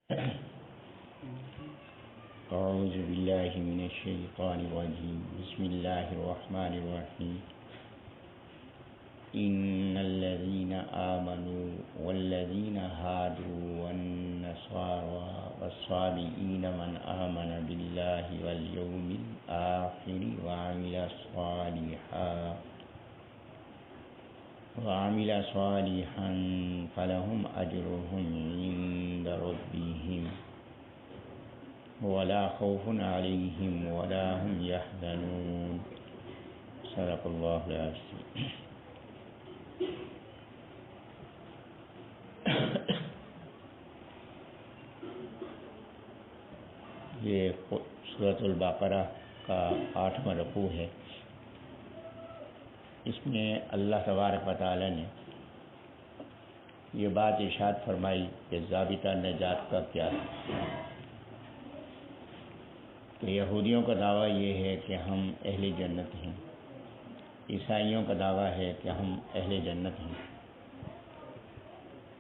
أعوذ بالله من الشيطان الرجيم بسم الله الرحمن الرحيم إن الذين آمنوا والذين هادوا والنصارى والصابئين من آمن بالله واليوم الآخر وعمل صالحا فلهم أجرهم عند ربهم ولا خوف عليهم ولا هم يحزنون صدق اللہ العظیم۔ یہ سورۃ البقرہ کا 8واں رکوع ہے۔ اس میں اللہ تبارک و تعالی نے یہ بات ارشاد فرمائی کہ ضابطہ نجات کا کیا ہے۔ کہ یہودیوں کا دعویٰ یہ ہے کہ ہم اہل جنت ہیں، عیسائیوں کا دعویٰ ہے کہ ہم اہل جنت ہیں،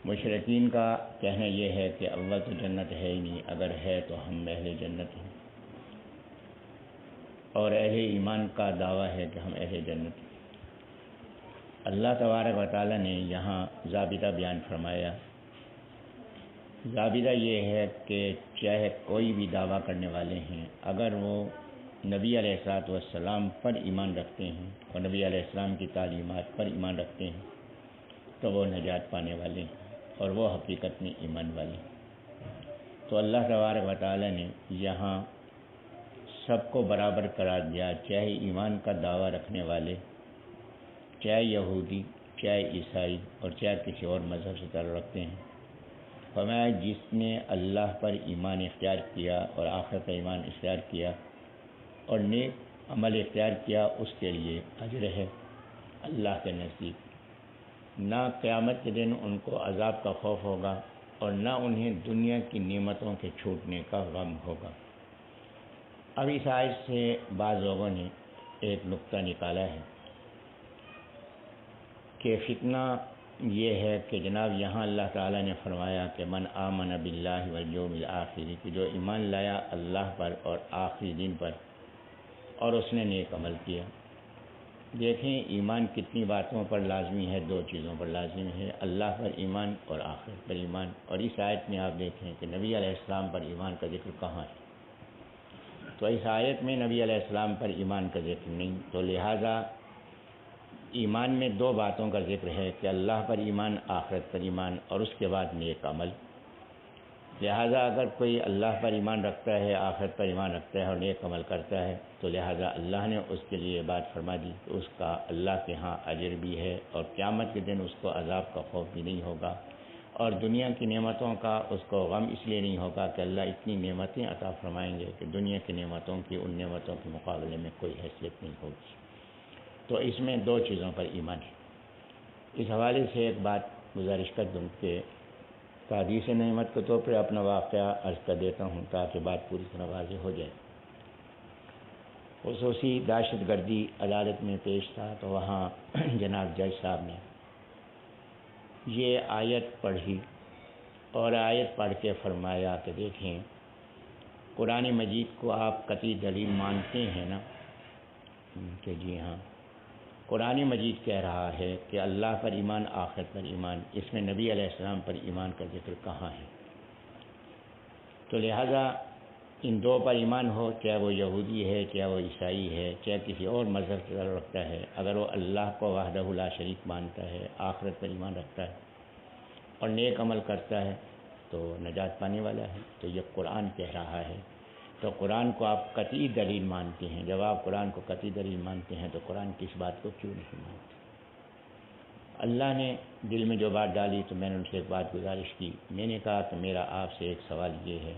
مشرکین کا کہنا یہ ہے کہ اول تو جنت ہے ہی نہیں، اگر ہے تو ہم اہل جنت ہیں، اور اہل ایمان کا دعویٰ ہے کہ ہم اہل جنت ہیں۔ اللہ تبارک و تعالیٰ نے یہاں ضابطہ بیان فرمایا۔ ضابطہ یہ ہے کہ چاہے کوئی بھی دعویٰ کرنے والے ہیں، اگر وہ نبی علیہ الصلوۃ والسلام پر ایمان رکھتے ہیں اور نبی علیہ السلام کی تعلیمات پر ایمان رکھتے ہیں تو وہ نجات پانے والے ہیں اور وہ حقیقت میں ایمان والے ہیں۔ تو اللہ تبارک و تعالیٰ نے یہاں سب کو برابر قرار دیا، چاہے ایمان کا دعویٰ رکھنے والے، چاہے یہودی، چاہے عیسائی اور چاہے کسی اور مذہب سے تعلق رکھتے ہیں۔ فرمایا جس نے اللہ پر ایمان اختیار کیا اور آخرت پر ایمان اختیار کیا اور نیک عمل اختیار کیا، اس کے لیے اجر ہے اللہ کے نزدیک۔ نہ قیامت کے دن ان کو عذاب کا خوف ہوگا اور نہ انہیں دنیا کی نعمتوں کے چھوٹنے کا غم ہوگا۔ اب اس آیت سے بعض لوگوں نے ایک نقطہ نکالا ہے کہ فتنہ یہ ہے کہ جناب یہاں اللہ تعالیٰ نے فرمایا کہ من آمن باللہ والیوم الآخر، کہ جو ایمان لایا اللہ پر اور آخری دن پر اور اس نے نیک عمل کیا۔ دیکھیں ایمان کتنی باتوں پر لازمی ہے، دو چیزوں پر لازمی ہے، اللہ پر ایمان اور آخرت پر ایمان۔ اور اس آیت میں آپ دیکھیں کہ نبی علیہ السلام پر ایمان کا ذکر کہاں ہے، تو اس آیت میں نبی علیہ السلام پر ایمان کا ذکر نہیں، تو لہٰذا ایمان میں دو باتوں کا ذکر ہے کہ اللہ پر ایمان، آخرت پر ایمان اور اس کے بعد نیک عمل۔ لہٰذا اگر کوئی اللہ پر ایمان رکھتا ہے، آخرت پر ایمان رکھتا ہے اور نیک عمل کرتا ہے تو لہٰذا اللہ نے اس کے لیے بات فرما دی کہ اس کا اللہ کے ہاں اجر بھی ہے اور قیامت کے دن اس کو عذاب کا خوف بھی نہیں ہوگا، اور دنیا کی نعمتوں کا اس کو غم اس لیے نہیں ہوگا کہ اللہ اتنی نعمتیں عطا فرمائیں گے کہ دنیا کی نعمتوں کی ان نعمتوں کے مقابلے میں کوئی حیثیت نہیں ہوگی۔ تو اس میں دو چیزوں پر ایمان ہے۔ اس حوالے سے ایک بات گزارش کر دوں کہ تحدیث نعمت کے طور پر اپنا واقعہ عرض کر دیتا ہوں تاکہ بات پوری طرح واضح ہو جائے۔ خصوصی دہشت گردی عدالت میں پیش تھا تو وہاں جناب جج صاحب نے یہ آیت پڑھی اور آیت پڑھ کے فرمایا کہ دیکھیں قرآن مجید کو آپ قطعی دلیل مانتے ہیں نا؟ کہ جی ہاں۔ قرآن مجید کہہ رہا ہے کہ اللہ پر ایمان، آخرت پر ایمان، اس میں نبی علیہ السلام پر ایمان کا ذکر کہاں ہے؟ تو لہٰذا ان دو پر ایمان ہو، چاہے وہ یہودی ہے، چاہے وہ عیسائی ہے، چاہے کسی اور مذہب سے تعلق رکھتا ہے، اگر وہ اللہ کو وحدہ لا شریک مانتا ہے، آخرت پر ایمان رکھتا ہے اور نیک عمل کرتا ہے تو نجات پانے والا ہے۔ تو یہ قرآن کہہ رہا ہے، تو قرآن کو آپ قطعی دلیل مانتے ہیں۔ جب آپ قرآن کو قطعی دلیل مانتے ہیں تو قرآن کی اس بات کو کیوں نہیں مانتے؟ اللہ نے دل میں جو بات ڈالی تو میں نے ان سے ایک بات گزارش کی، میں نے کہا کہ میرا آپ سے ایک سوال یہ ہے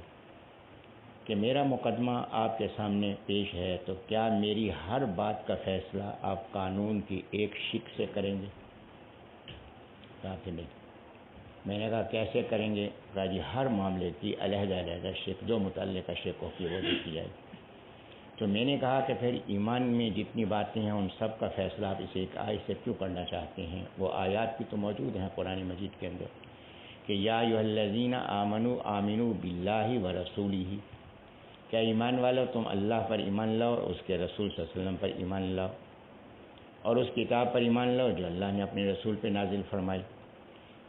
کہ میرا مقدمہ آپ کے سامنے پیش ہے تو کیا میری ہر بات کا فیصلہ آپ قانون کی ایک شق سے کریں گے؟ کہا کہ نہیں۔ میں نے کہا کیسے کریں گے؟ کہا جی ہر معاملے کی علیحدہ علیحدہ شق، جو متعلقہ شق ہوتی ہے وہ دیکھی جائے۔ تو میں نے کہا کہ پھر ایمان میں جتنی باتیں ہیں ان سب کا فیصلہ آپ اسے ایک آیت سے کیوں کرنا چاہتے ہیں؟ وہ آیات بھی تو موجود ہیں قرآن مجید کے اندر کہ یا ایھا الذین آمنوا آمنوا باللہ و رسولہ، کیا ایمان والو تم اللہ پر ایمان لاؤ اور اس کے رسول صلی اللہ علیہ وسلم پر ایمان لاؤ اور اس کتاب پر ایمان لاؤ جو اللہ نے اپنے رسول پہ نازل فرمائی۔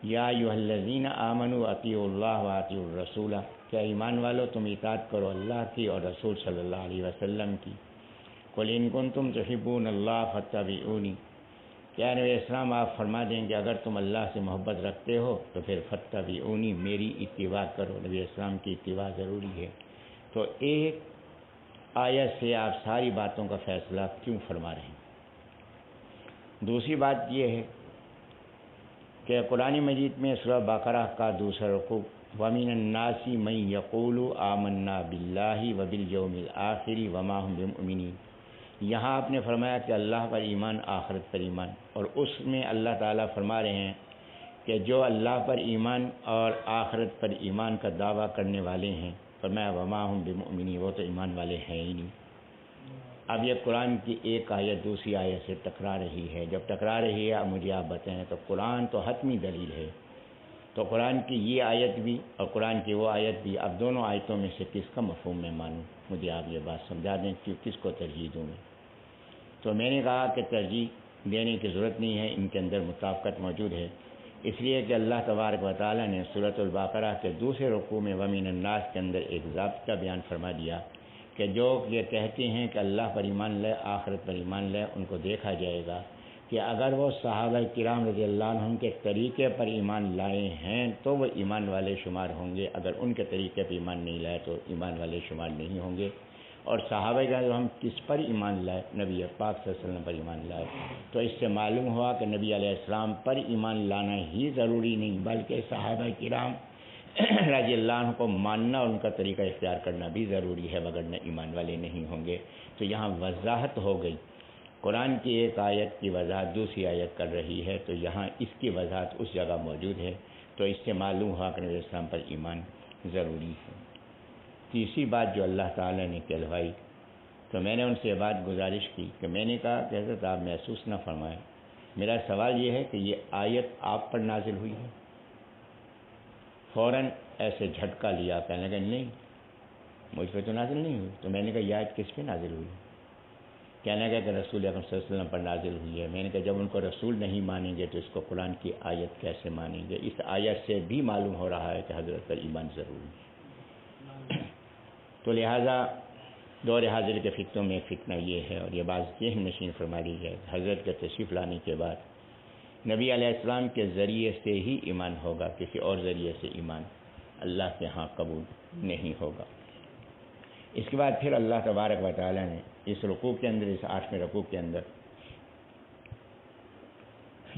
یا ایھا الذین آمنوا اطیعوا اللہ و اطیعوا الرسول، کیا ایمان والو تم اطاعت کرو اللہ کی اور رسول صلی اللہ علیہ وسلم کی۔ قل ان کنتم تحبون اللہ فاتبعونی، کیا نبی اسلام آپ فرما دیں کہ اگر تم اللہ سے محبت رکھتے ہو تو پھر فاتبعونی، میری اتباع کرو، نبی اسلام کی اتباع ضروری ہے۔ تو ایک آیت سے آپ ساری باتوں کا فیصلہ کیوں فرما رہے ہیں؟ دوسری بات یہ ہے کہ قرآن مجید میں سورہ بقرہ کا دوسرا رکوع وَمِنَ النَّاسِ مَن يَقُولُ آمَنَّا بِاللَّهِ وَبِالْيَوْمِ الْآخِرِ وَمَا هُم بِمُؤْمِنِينَ، یہاں آپ نے فرمایا کہ اللہ پر ایمان، آخرت پر ایمان، اور اس میں اللہ تعالیٰ فرما رہے ہیں کہ جو اللہ پر ایمان اور آخرت پر ایمان کا دعویٰ کرنے والے ہیں، فرمایا وَمَا هُم بِمُؤْمِنِينَ، وہ تو ایمان والے ہیں ہی نہیں۔ اب یہ قرآن کی ایک آیت دوسری آیت سے ٹکرا رہی ہے، جب ٹکرا رہی ہے اب مجھے آپ بتائیں، تو قرآن تو حتمی دلیل ہے، تو قرآن کی یہ آیت بھی اور قرآن کی وہ آیت بھی، اب دونوں آیتوں میں سے کس کا مفہوم میں مانوں؟ مجھے آپ یہ بات سمجھا دیں کہ کس کو ترجیح دوں میں۔ تو میں نے کہا کہ ترجیح دینے کی ضرورت نہیں ہے، ان کے اندر مطابقت موجود ہے، اس لیے کہ اللہ تبارک و تعالیٰ نے سورۃ البقرہ کے دوسرے رکوع میں وَمِنَ النَّاسِ کے اندر ایک ضابطہ بیان فرما دیا کہ جو یہ کہتے ہیں کہ اللہ پر ایمان لے، آخرت پر ایمان لے، ان کو دیکھا جائے گا کہ اگر وہ صحابہ کرام رضی اللہ عنہم کے طریقے پر ایمان لائے ہیں تو وہ ایمان والے شمار ہوں گے، اگر ان کے طریقے پر ایمان نہیں لائے تو ایمان والے شمار نہیں ہوں گے۔ اور صحابہ کرام ہم کس پر ایمان لائے؟ نبی پاک صلی اللہ علیہ وسلم پر ایمان لائے، تو اس سے معلوم ہوا کہ نبی علیہ السلام پر ایمان لانا ہی ضروری نہیں بلکہ صحابہ کرام رضی اللہ عنہ کو ماننا اور ان کا طریقہ اختیار کرنا بھی ضروری ہے، وگرنہ ایمان والے نہیں ہوں گے۔ تو یہاں وضاحت ہو گئی، قرآن کی ایک آیت کی وضاحت دوسری آیت کر رہی ہے، تو یہاں اس کی وضاحت اس جگہ موجود ہے، تو اس سے معلوم ہوا کہ نبی اسلام پر ایمان ضروری ہے۔ تیسری بات جو اللہ تعالیٰ نے کہلوائی، تو میں نے ان سے بات گزارش کی کہ میں نے کہا کہ حضرت آپ محسوس نہ فرمائیں، میرا سوال یہ ہے کہ یہ آیت آپ پر نازل ہوئی ہے؟ فوراً ایسے جھٹکا لیا، کہنے لگا نہیں مجھ پہ تو نازل نہیں ہوئی۔ تو میں نے کہا یہ آیت کس پہ نازل ہوئی؟ کہنے لگا کہ رسول اکرم صلی اللہ علیہ وسلم پر نازل ہوئی ہے۔ میں نے کہا جب ان کو رسول نہیں مانیں گے تو اس کو قرآن کی آیت کیسے مانیں گے؟ اس آیت سے بھی معلوم ہو رہا ہے کہ حضرت پر ایمان ضروری ہے۔ تو لہٰذا دور حاضر کے فتنوں میں ایک فتنہ یہ ہے، اور یہ بات ذہن نشین فرما لی ہے، حضرت کے تشریف لانے کے بعد نبی علیہ السلام کے ذریعے سے ہی ایمان ہوگا، کسی اور ذریعے سے ایمان اللہ کے ہاں قبول نہیں ہوگا۔ اس کے بعد پھر اللہ تبارک و تعالیٰ نے اس رکوع کے اندر، اس 8ویں رکوع کے اندر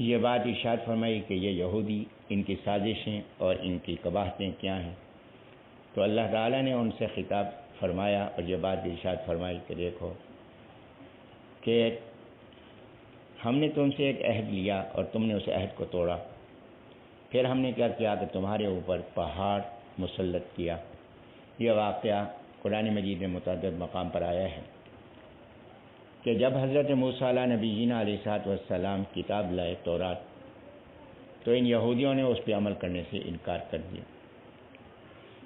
یہ بات ارشاد فرمائی کہ یہ یہودی، ان کی سازشیں اور ان کی قباحتیں کیا ہیں۔ تو اللہ تعالیٰ نے ان سے خطاب فرمایا اور یہ بات ارشاد فرمائی کہ دیکھو کہ ہم نے تم سے ایک عہد لیا اور تم نے اس عہد کو توڑا، پھر ہم نے کیا کیا کہ تمہارے اوپر پہاڑ مسلط کیا۔ یہ واقعہ قرآن مجید میں متعدد مقام پر آیا ہے کہ جب حضرت موسیٰ علیہ نبینا علیہ السلام کتاب لائے تورات، تو ان یہودیوں نے اس پہ عمل کرنے سے انکار کر دیا۔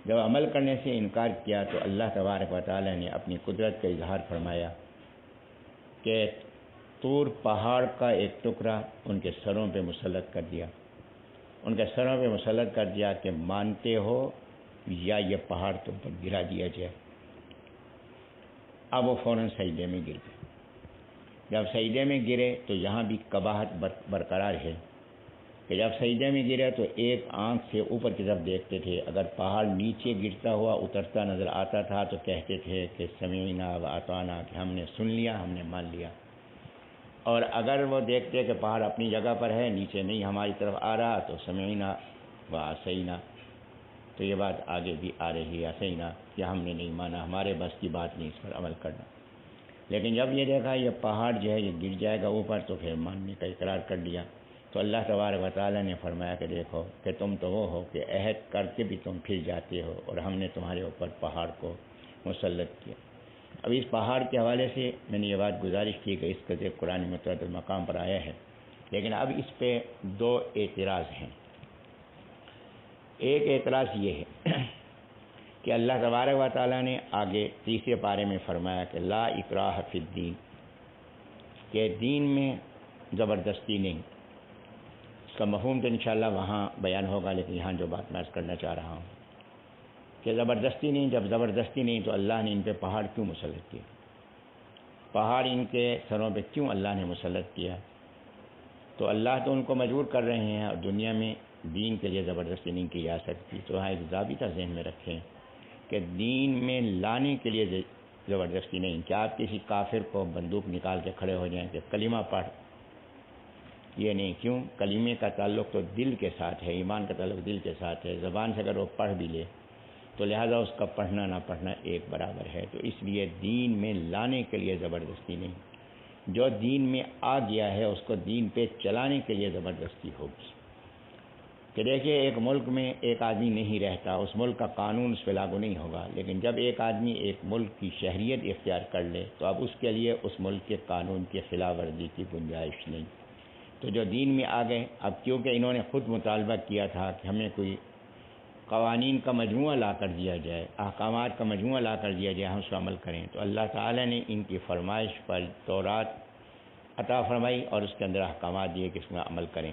جب عمل کرنے سے انکار کیا تو اللہ تبارک و تعالیٰ نے اپنی قدرت کا اظہار فرمایا کہ طور پہاڑ کا ایک ٹکڑا ان کے سروں پہ مسلط کر دیا، ان کے سروں پہ مسلط کر دیا کہ مانتے ہو یا یہ پہاڑ تم پر گرا دیا جائے۔ اب وہ فوراً سجدے میں گر گئے۔ جب سجدے میں گرے تو یہاں بھی قباحت برقرار ہے کہ جب سجدے میں گرے تو ایک آنکھ سے اوپر کی طرف دیکھتے تھے، اگر پہاڑ نیچے گرتا ہوا اترتا نظر آتا تھا تو کہتے تھے کہ سمعنا و اطعنا، کہ ہم نے سن لیا، ہم نے مان لیا۔ اور اگر وہ دیکھتے کہ پہاڑ اپنی جگہ پر ہے، نیچے نہیں ہماری طرف آ رہا، تو سمعنا و عصینا، تو یہ بات آگے بھی آ رہی ہے، عصینا کہ ہم نے نہیں مانا، ہمارے بس کی بات نہیں اس پر عمل کرنا۔ لیکن جب یہ دیکھا یہ پہاڑ جو ہے یہ گر جائے گا اوپر، تو پھر ماننے کا اقرار کر لیا۔ تو اللہ تبارک و تعالیٰ نے فرمایا کہ دیکھو کہ تم تو وہ ہو کہ عہد کر کے بھی تم پھر جاتے ہو، اور ہم نے تمہارے اوپر پہاڑ کو مسلط کیا۔ اب اس پہاڑ کے حوالے سے میں نے یہ بات گزارش کی کہ اس کا ذکر قرآن متعدد مقام پر آیا ہے، لیکن اب اس پہ دو اعتراض ہیں۔ ایک اعتراض یہ ہے کہ اللہ تبارک و تعالیٰ نے آگے تیسرے پارے میں فرمایا کہ لا اکراہ فی الدین، کہ دین میں زبردستی نہیں۔ اس کا مفہوم تو انشاءاللہ وہاں بیان ہوگا، لیکن یہاں جو بات میں عرض کرنا چاہ رہا ہوں کہ زبردستی نہیں، جب زبردستی نہیں تو اللہ نے ان پہ پہاڑ کیوں مسلط کیا؟ پہاڑ ان کے سروں پہ کیوں اللہ نے مسلط کیا؟ تو اللہ تو ان کو مجبور کر رہے ہیں، اور دنیا میں دین کے لیے زبردستی نہیں کی جا سکتی۔ تو ہاں ایک ضابطہ ذہن میں رکھیں کہ دین میں لانے کے لیے زبردستی نہیں، کہ آپ کسی کافر کو بندوق نکال کے کھڑے ہو جائیں کہ کلمہ پڑھ، یہ نہیں۔ کیوں؟ کلمے کا تعلق تو دل کے ساتھ ہے، ایمان کا تعلق دل کے ساتھ ہے۔ زبان سے اگر وہ پڑھ بھی لے تو لہذا اس کا پڑھنا نہ پڑھنا ایک برابر ہے۔ تو اس لیے دین میں لانے کے لیے زبردستی نہیں، جو دین میں آ گیا ہے اس کو دین پہ چلانے کے لیے زبردستی ہوگی۔ کہ دیکھیے ایک ملک میں ایک آدمی نہیں رہتا، اس ملک کا قانون اس پہ لاگو نہیں ہوگا، لیکن جب ایک آدمی ایک ملک کی شہریت اختیار کر لے تو اب اس کے لیے اس ملک کے قانون کی خلاف ورزی کی گنجائش نہیں۔ تو جو دین میں آ گئے، اب کیونکہ انہوں نے خود مطالبہ کیا تھا کہ ہمیں کوئی قوانین کا مجموعہ لا کر دیا جائے، احکامات کا مجموعہ لا کر دیا جائے، ہم اس پر عمل کریں، تو اللہ تعالیٰ نے ان کی فرمائش پر تورات عطا فرمائی اور اس کے اندر احکامات دیے کہ اس میں عمل کریں۔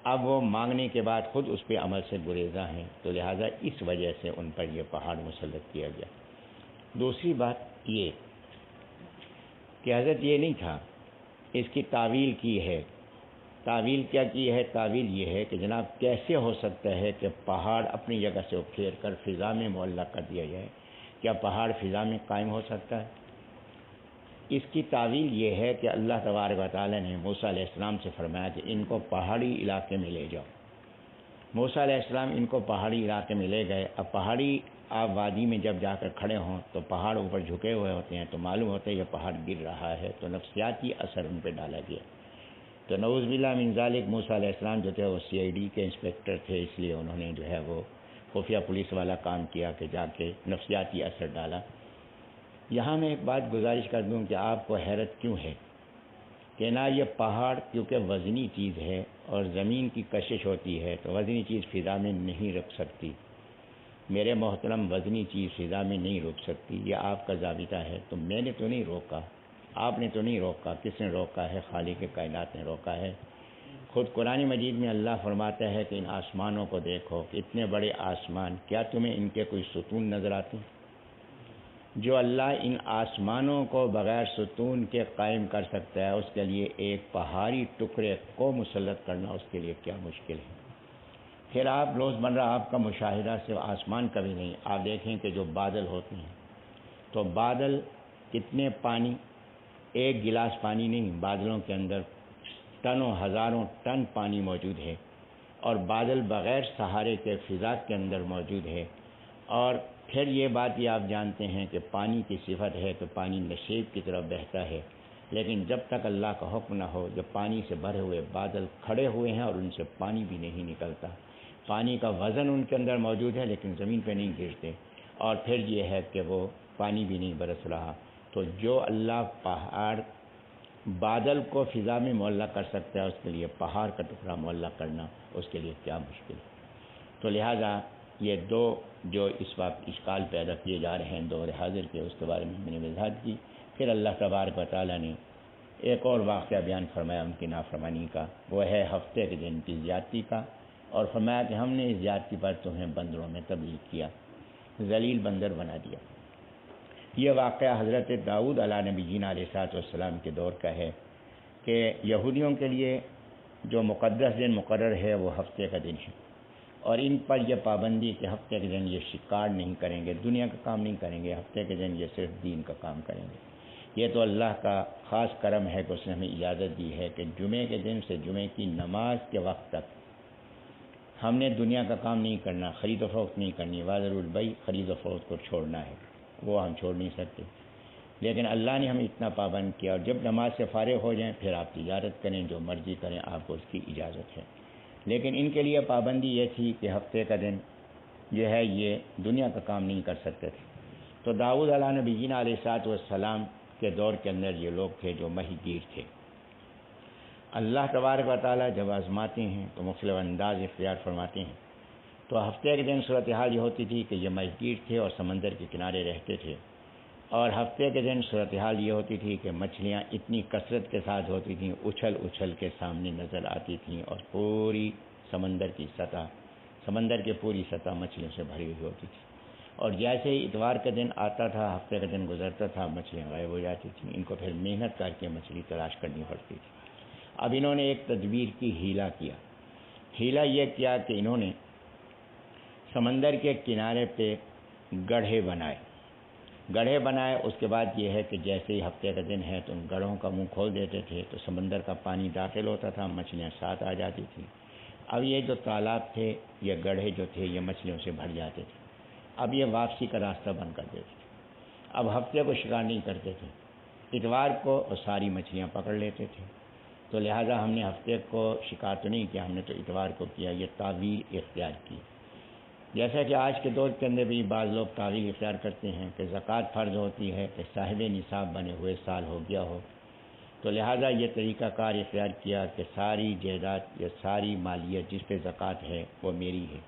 اب وہ مانگنے کے بعد خود اس پہ عمل سے گریزاں ہیں، تو لہٰذا اس وجہ سے ان پر یہ پہاڑ مسلط کیا گیا۔ دوسری بات یہ کہ حضرت یہ نہیں تھا، اس کی تعویل کی ہے۔ تعویل کیا کی ہے؟ تعویل یہ ہے کہ جناب کیسے ہو سکتا ہے کہ پہاڑ اپنی جگہ سے اکھیڑ کر فضا میں معلق کر دیا جائے؟ کیا پہاڑ فضا میں قائم ہو سکتا ہے؟ اس کی تعویل یہ ہے کہ اللہ تبارک و تعالیٰ نے موسیٰ علیہ السلام سے فرمایا کہ ان کو پہاڑی علاقے میں لے جاؤ۔ موسیٰ علیہ السلام ان کو پہاڑی علاقے میں لے گئے۔ اب پہاڑی آپ وادی میں جب جا کر کھڑے ہوں تو پہاڑ اوپر جھکے ہوئے ہوتے ہیں، تو معلوم ہوتا ہے یہ پہاڑ گر رہا ہے، تو نفسیاتی اثر ان پہ ڈالا گیا۔ تو نعوذ باللہ من ذالک موسیٰ علیہ السلام جو تھے وہ CID کے انسپیکٹر تھے، اس لیے انہوں نے جو ہے وہ خفیہ پولیس والا کام کیا کہ جا کے نفسیاتی اثر ڈالا۔ یہاں میں ایک بات گزارش کر دوں کہ آپ کو حیرت کیوں ہے کہ نہ یہ پہاڑ کیونکہ وزنی چیز ہے اور زمین کی کشش ہوتی ہے تو وزنی چیز فضا میں نہیں رک سکتی۔ میرے محترم، وزنی چیز فضا میں نہیں رک سکتی، یہ آپ کا ضابطہ ہے۔ تو میں نے تو نہیں روکا، آپ نے تو نہیں روکا، کس نے روکا ہے؟ خالق کائنات نے روکا ہے۔ خود قرآن مجید میں اللہ فرماتا ہے کہ ان آسمانوں کو دیکھو، کہ اتنے بڑے آسمان، کیا تمہیں ان کے کوئی ستون نظر آتے ہیں؟ جو اللہ ان آسمانوں کو بغیر ستون کے قائم کر سکتا ہے، اس کے لیے ایک پہاڑی ٹکڑے کو مسلط کرنا اس کے لیے کیا مشکل ہے؟ پھر آپ روزمرہ آپ کا مشاہدہ صرف آسمان کا بھی نہیں، آپ دیکھیں کہ جو بادل ہوتے ہیں تو بادل کتنے پانی، ایک گلاس پانی نہیں، بادلوں کے اندر ٹنوں ہزاروں ٹن پانی موجود ہے، اور بادل بغیر سہارے کے فضا کے اندر موجود ہے۔ اور پھر یہ بات بھی آپ جانتے ہیں کہ پانی کی صفت ہے کہ پانی نشیب کی طرف بہتا ہے، لیکن جب تک اللہ کا حکم نہ ہو، جب پانی سے بھرے ہوئے بادل کھڑے ہوئے ہیں اور ان سے پانی بھی نہیں نکلتا، پانی کا وزن ان کے اندر موجود ہے لیکن زمین پہ نہیں گرتے، اور پھر یہ ہے کہ وہ پانی بھی نہیں برس رہا۔ تو جو اللہ پہاڑ بادل کو فضا میں معلق کر سکتا ہے، اس کے لیے پہاڑ کا ٹکڑا معلق کرنا اس کے لیے کیا مشکل ہے؟ تو لہٰذا یہ دو جو اس وقت اشکال پیدا کیے جا رہے ہیں دور حاضر کے، اس کے بارے میں میں نے وضاحت کی۔ پھر اللہ تبارک و تعالیٰ نے ایک اور واقعہ بیان فرمایا ان کی نافرمانی کا، وہ ہے ہفتے کے دن کی زیادتی کا، اور فرمایا کہ ہم نے اس زیادتی پر تمہیں بندروں میں تبلیغ کیا، ذلیل بندر بنا دیا۔ یہ واقعہ حضرت داؤد علیہ نبینا علیہ السلام کے دور کا ہے کہ یہودیوں کے لیے جو مقدس دن مقرر ہے وہ ہفتے کا دن ہے، اور ان پر یہ پابندی کہ ہفتے کے دن یہ شکار نہیں کریں گے، دنیا کا کام نہیں کریں گے، ہفتے کے دن یہ صرف دین کا کام کریں گے۔ یہ تو اللہ کا خاص کرم ہے کہ اس نے ہمیں اجازت دی ہے کہ جمعے کے دن سے جمعے کی نماز کے وقت تک ہم نے دنیا کا کام نہیں کرنا، خرید و فروخت نہیں کرنی، وادر البیع خرید و فروخت کو چھوڑنا ہے، وہ ہم چھوڑ نہیں سکتے، لیکن اللہ نے ہمیں اتنا پابند کیا، اور جب نماز سے فارغ ہو جائیں پھر آپ تجارت کریں، جو مرضی کریں، آپ کو اس کی اجازت ہے۔ لیکن ان کے لیے پابندی یہ تھی کہ ہفتے کا دن جو ہے یہ دنیا کا کام نہیں کر سکتے تھے۔ تو داؤد علیہ نبینا علیہ السلام کے دور کے اندر یہ لوگ تھے جو ماہی گیر تھے۔ اللہ تبارک و تعالیٰ جب آزماتے ہیں تو مختلف انداز اختیار فرماتے ہیں۔ تو ہفتے کے دن صورتحال یہ ہوتی تھی کہ یہ مچھگیر تھے اور سمندر کے کنارے رہتے تھے، اور ہفتے کے دن صورتحال یہ ہوتی تھی کہ مچھلیاں اتنی کثرت کے ساتھ ہوتی تھیں، اچھل اچھل کے سامنے نظر آتی تھیں، اور پوری سمندر کی پوری سطح مچھلیوں سے بھری ہوئی ہوتی تھی، اور جیسے ہی اتوار کا دن آتا تھا، ہفتے کا دن گزرتا تھا، مچھلیاں غائب ہو جاتی تھیں، ان کو پھر محنت کر کے مچھلی تلاش کرنی پڑتی تھی۔ اب انہوں نے ایک تدبیر کی، ہیلا یہ کیا کہ انہوں نے سمندر کے کنارے پہ گڑھے بنائے۔ اس کے بعد یہ ہے کہ جیسے ہی ہفتے کا دن ہے تو ان گڑھوں کا منہ کھول دیتے تھے تو سمندر کا پانی داخل ہوتا تھا، مچھلیاں ساتھ آ جاتی تھیں۔ اب یہ جو تالاب تھے، یہ گڑھے جو تھے، یہ مچھلیوں سے بھر جاتے تھے۔ اب یہ واپسی کا راستہ بند کر دیتے تھے۔ اب ہفتے کو شکار نہیں کرتے تھے، اتوار کو ساری مچھلیاں پکڑ لیتے تھے۔ تو لہٰذا ہم نے ہفتے کو شکار تو نہیں کیا، ہم نے تو اتوار کو کیا، یہ تعویل اختیار کی۔ جیسا کہ آج کے دور کے اندر بھی بعض لوگ تعویل اختیار کرتے ہیں کہ زکوٰۃ فرض ہوتی ہے کہ صاحب نصاب بنے ہوئے سال ہو گیا ہو، تو لہٰذا یہ طریقہ کار اختیار کیا کہ ساری جائیداد یا ساری مالیت جس پہ زکوٰۃ ہے وہ میری ہے۔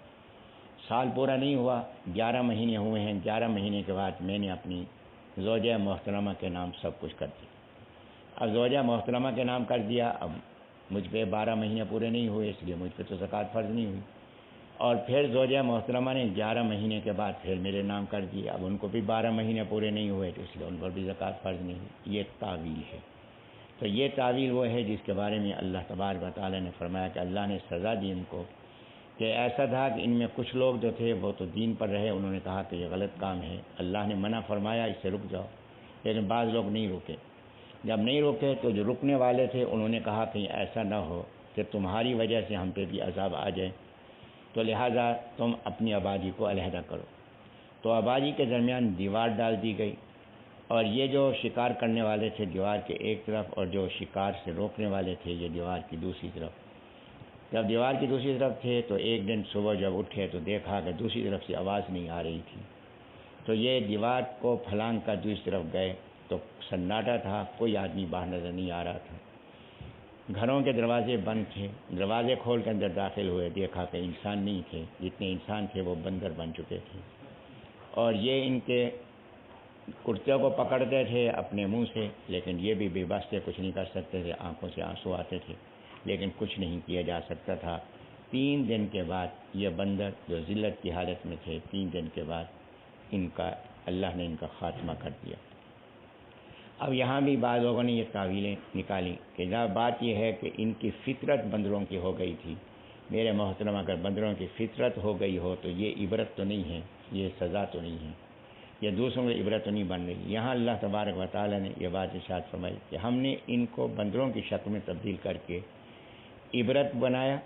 سال پورا نہیں ہوا، 11 مہینے ہوئے ہیں، 11 مہینے کے بعد میں نے اپنی زوجہ محترمہ کے نام سب کچھ کر دیا۔ اب زوجہ محترمہ کے نام کر دیا، اب مجھ پہ 12 مہینے پورے نہیں ہوئے، اس لیے مجھ پہ تو زکوٰۃ فرض نہیں ہوئی، اور پھر زوجہ محترمہ نے 11 مہینے کے بعد پھر میرے نام کر دی، اب ان کو بھی 12 مہینے پورے نہیں ہوئے تو اس لیے ان پر بھی زکوٰۃ فرض نہیں ہوئی۔ یہ تعویل ہے۔ تو یہ تعویل وہ ہے جس کے بارے میں اللہ تبارک و تعالیٰ نے فرمایا کہ اللہ نے سزا دی ان کو، کہ ایسا تھا کہ ان میں کچھ لوگ جو تھے وہ تو دین پر رہے، انہوں نے کہا کہ یہ غلط کام ہے، اللہ نے منع فرمایا اس سے رک جاؤ، لیکن بعض لوگ نہیں رکے۔ جب نہیں رکے تو جو رکنے والے تھے انہوں نے کہا کہ ایسا نہ ہو کہ تمہاری وجہ سے ہم پہ بھی عذاب آ جائے، تو لہٰذا تم اپنی آبادی کو علیحدہ کرو۔ تو آبادی کے درمیان دیوار ڈال دی گئی، اور یہ جو شکار کرنے والے تھے دیوار کے ایک طرف، اور جو شکار سے روکنے والے تھے یہ دیوار کی دوسری طرف۔ جب دیوار کی دوسری طرف تھے تو ایک دن صبح جب اٹھے تو دیکھا کہ دوسری طرف سے آواز نہیں آ رہی تھی، تو یہ دیوار کو پھلانگ کر دوسری طرف گئے تو سناٹا تھا، کوئی آدمی باہر نظر نہیں آ رہا تھا، گھروں کے دروازے بند تھے، دروازے کھول کے اندر داخل ہوئے، دیکھا کہ انسان نہیں تھے، جتنے انسان تھے وہ بندر بن چکے تھے، اور یہ ان کے کرتے کو پکڑتے تھے اپنے منہ سے، لیکن یہ بھی بے بس تھے، کچھ نہیں کر سکتے تھے، آنکھوں سے آنسو آتے تھے، لیکن کچھ نہیں کیا جا سکتا تھا۔ 3 دن کے بعد یہ بندر جو ذلت کی حالت میں تھے، 3 دن کے بعد اللہ نے ان کا خاتمہ کر دیا۔ اب یہاں بھی بعض لوگوں نے یہ تعویلیں نکالی کہ بات یہ ہے کہ ان کی فطرت بندروں کی ہو گئی تھی۔ میرے محترم، اگر بندروں کی فطرت ہو گئی ہو تو یہ عبرت تو نہیں ہے، یہ سزا تو نہیں ہے، یہ دوسروں کی عبرت تو نہیں بن رہی۔ یہاں اللہ تبارک و تعالیٰ نے یہ بات ارشاد فرمائی کہ ہم نے ان کو بندروں کی شکل میں تبدیل کر کے عبرت بنایا۔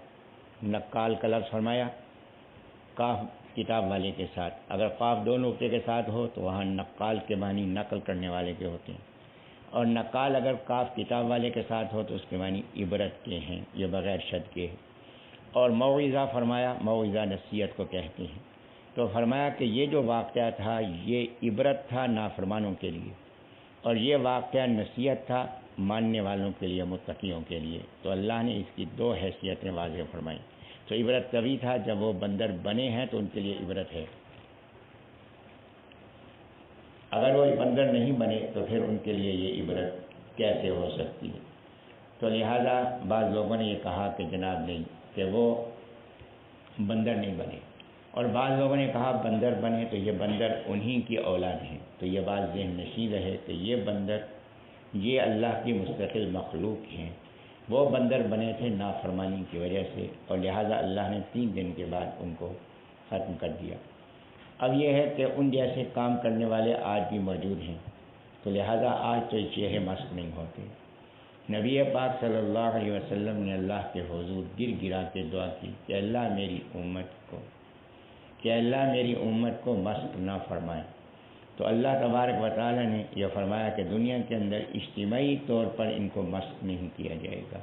نقال کا لفظ فرمایا کاف کتاب والے کے ساتھ، اگر قاف 2 نقطے کے ساتھ ہو تو وہاں نقال کے معنی نقل کرنے والے کے ہوتے ہیں، اور نقال اگر کاف کتاب والے کے ساتھ ہو تو اس کے معنی عبرت کے ہیں، یہ بغیر شد کے ہیں۔ اور موعظہ فرمایا، موعظہ نصیحت کو کہتے ہیں، تو فرمایا کہ یہ جو واقعہ تھا یہ عبرت تھا نافرمانوں کے لیے، اور یہ واقعہ نصیحت تھا ماننے والوں کے لیے، متقیوں کے لیے۔ تو اللہ نے اس کی 2 حیثیتیں واضح فرمائیں۔ تو عبرت تبھی تھا جب وہ بندر بنے ہیں تو ان کے لیے عبرت ہے، اگر وہ بندر نہیں بنے تو پھر ان کے لیے یہ عبرت کیسے ہو سکتی ہے؟ تو لہٰذا بعض لوگوں نے یہ کہا کہ جناب نہیں، کہ وہ بندر نہیں بنے، اور بعض لوگوں نے کہا بندر بنے تو یہ بندر انہی کی اولاد ہیں۔ تو یہ بات ذہن نشین رہے کہ یہ بندر یہ اللہ کی مستقل مخلوق ہیں، وہ بندر بنے تھے نافرمانی کی وجہ سے، اور لہٰذا اللہ نے 3 دن کے بعد ان کو ختم کر دیا۔ اب یہ ہے کہ ان جیسے کام کرنے والے آج بھی موجود ہیں، تو لہٰذا آج تو یہ چہرے مشق نہیں ہوتے۔ نبی پاک صلی اللہ علیہ وسلم نے اللہ کے حضور گر گرا کے دعا کی کہ اللہ میری امت کو مشق نہ فرمائے۔ تو اللہ تبارک و تعالیٰ نے یہ فرمایا کہ دنیا کے اندر اجتماعی طور پر ان کو مشق نہیں کیا جائے گا۔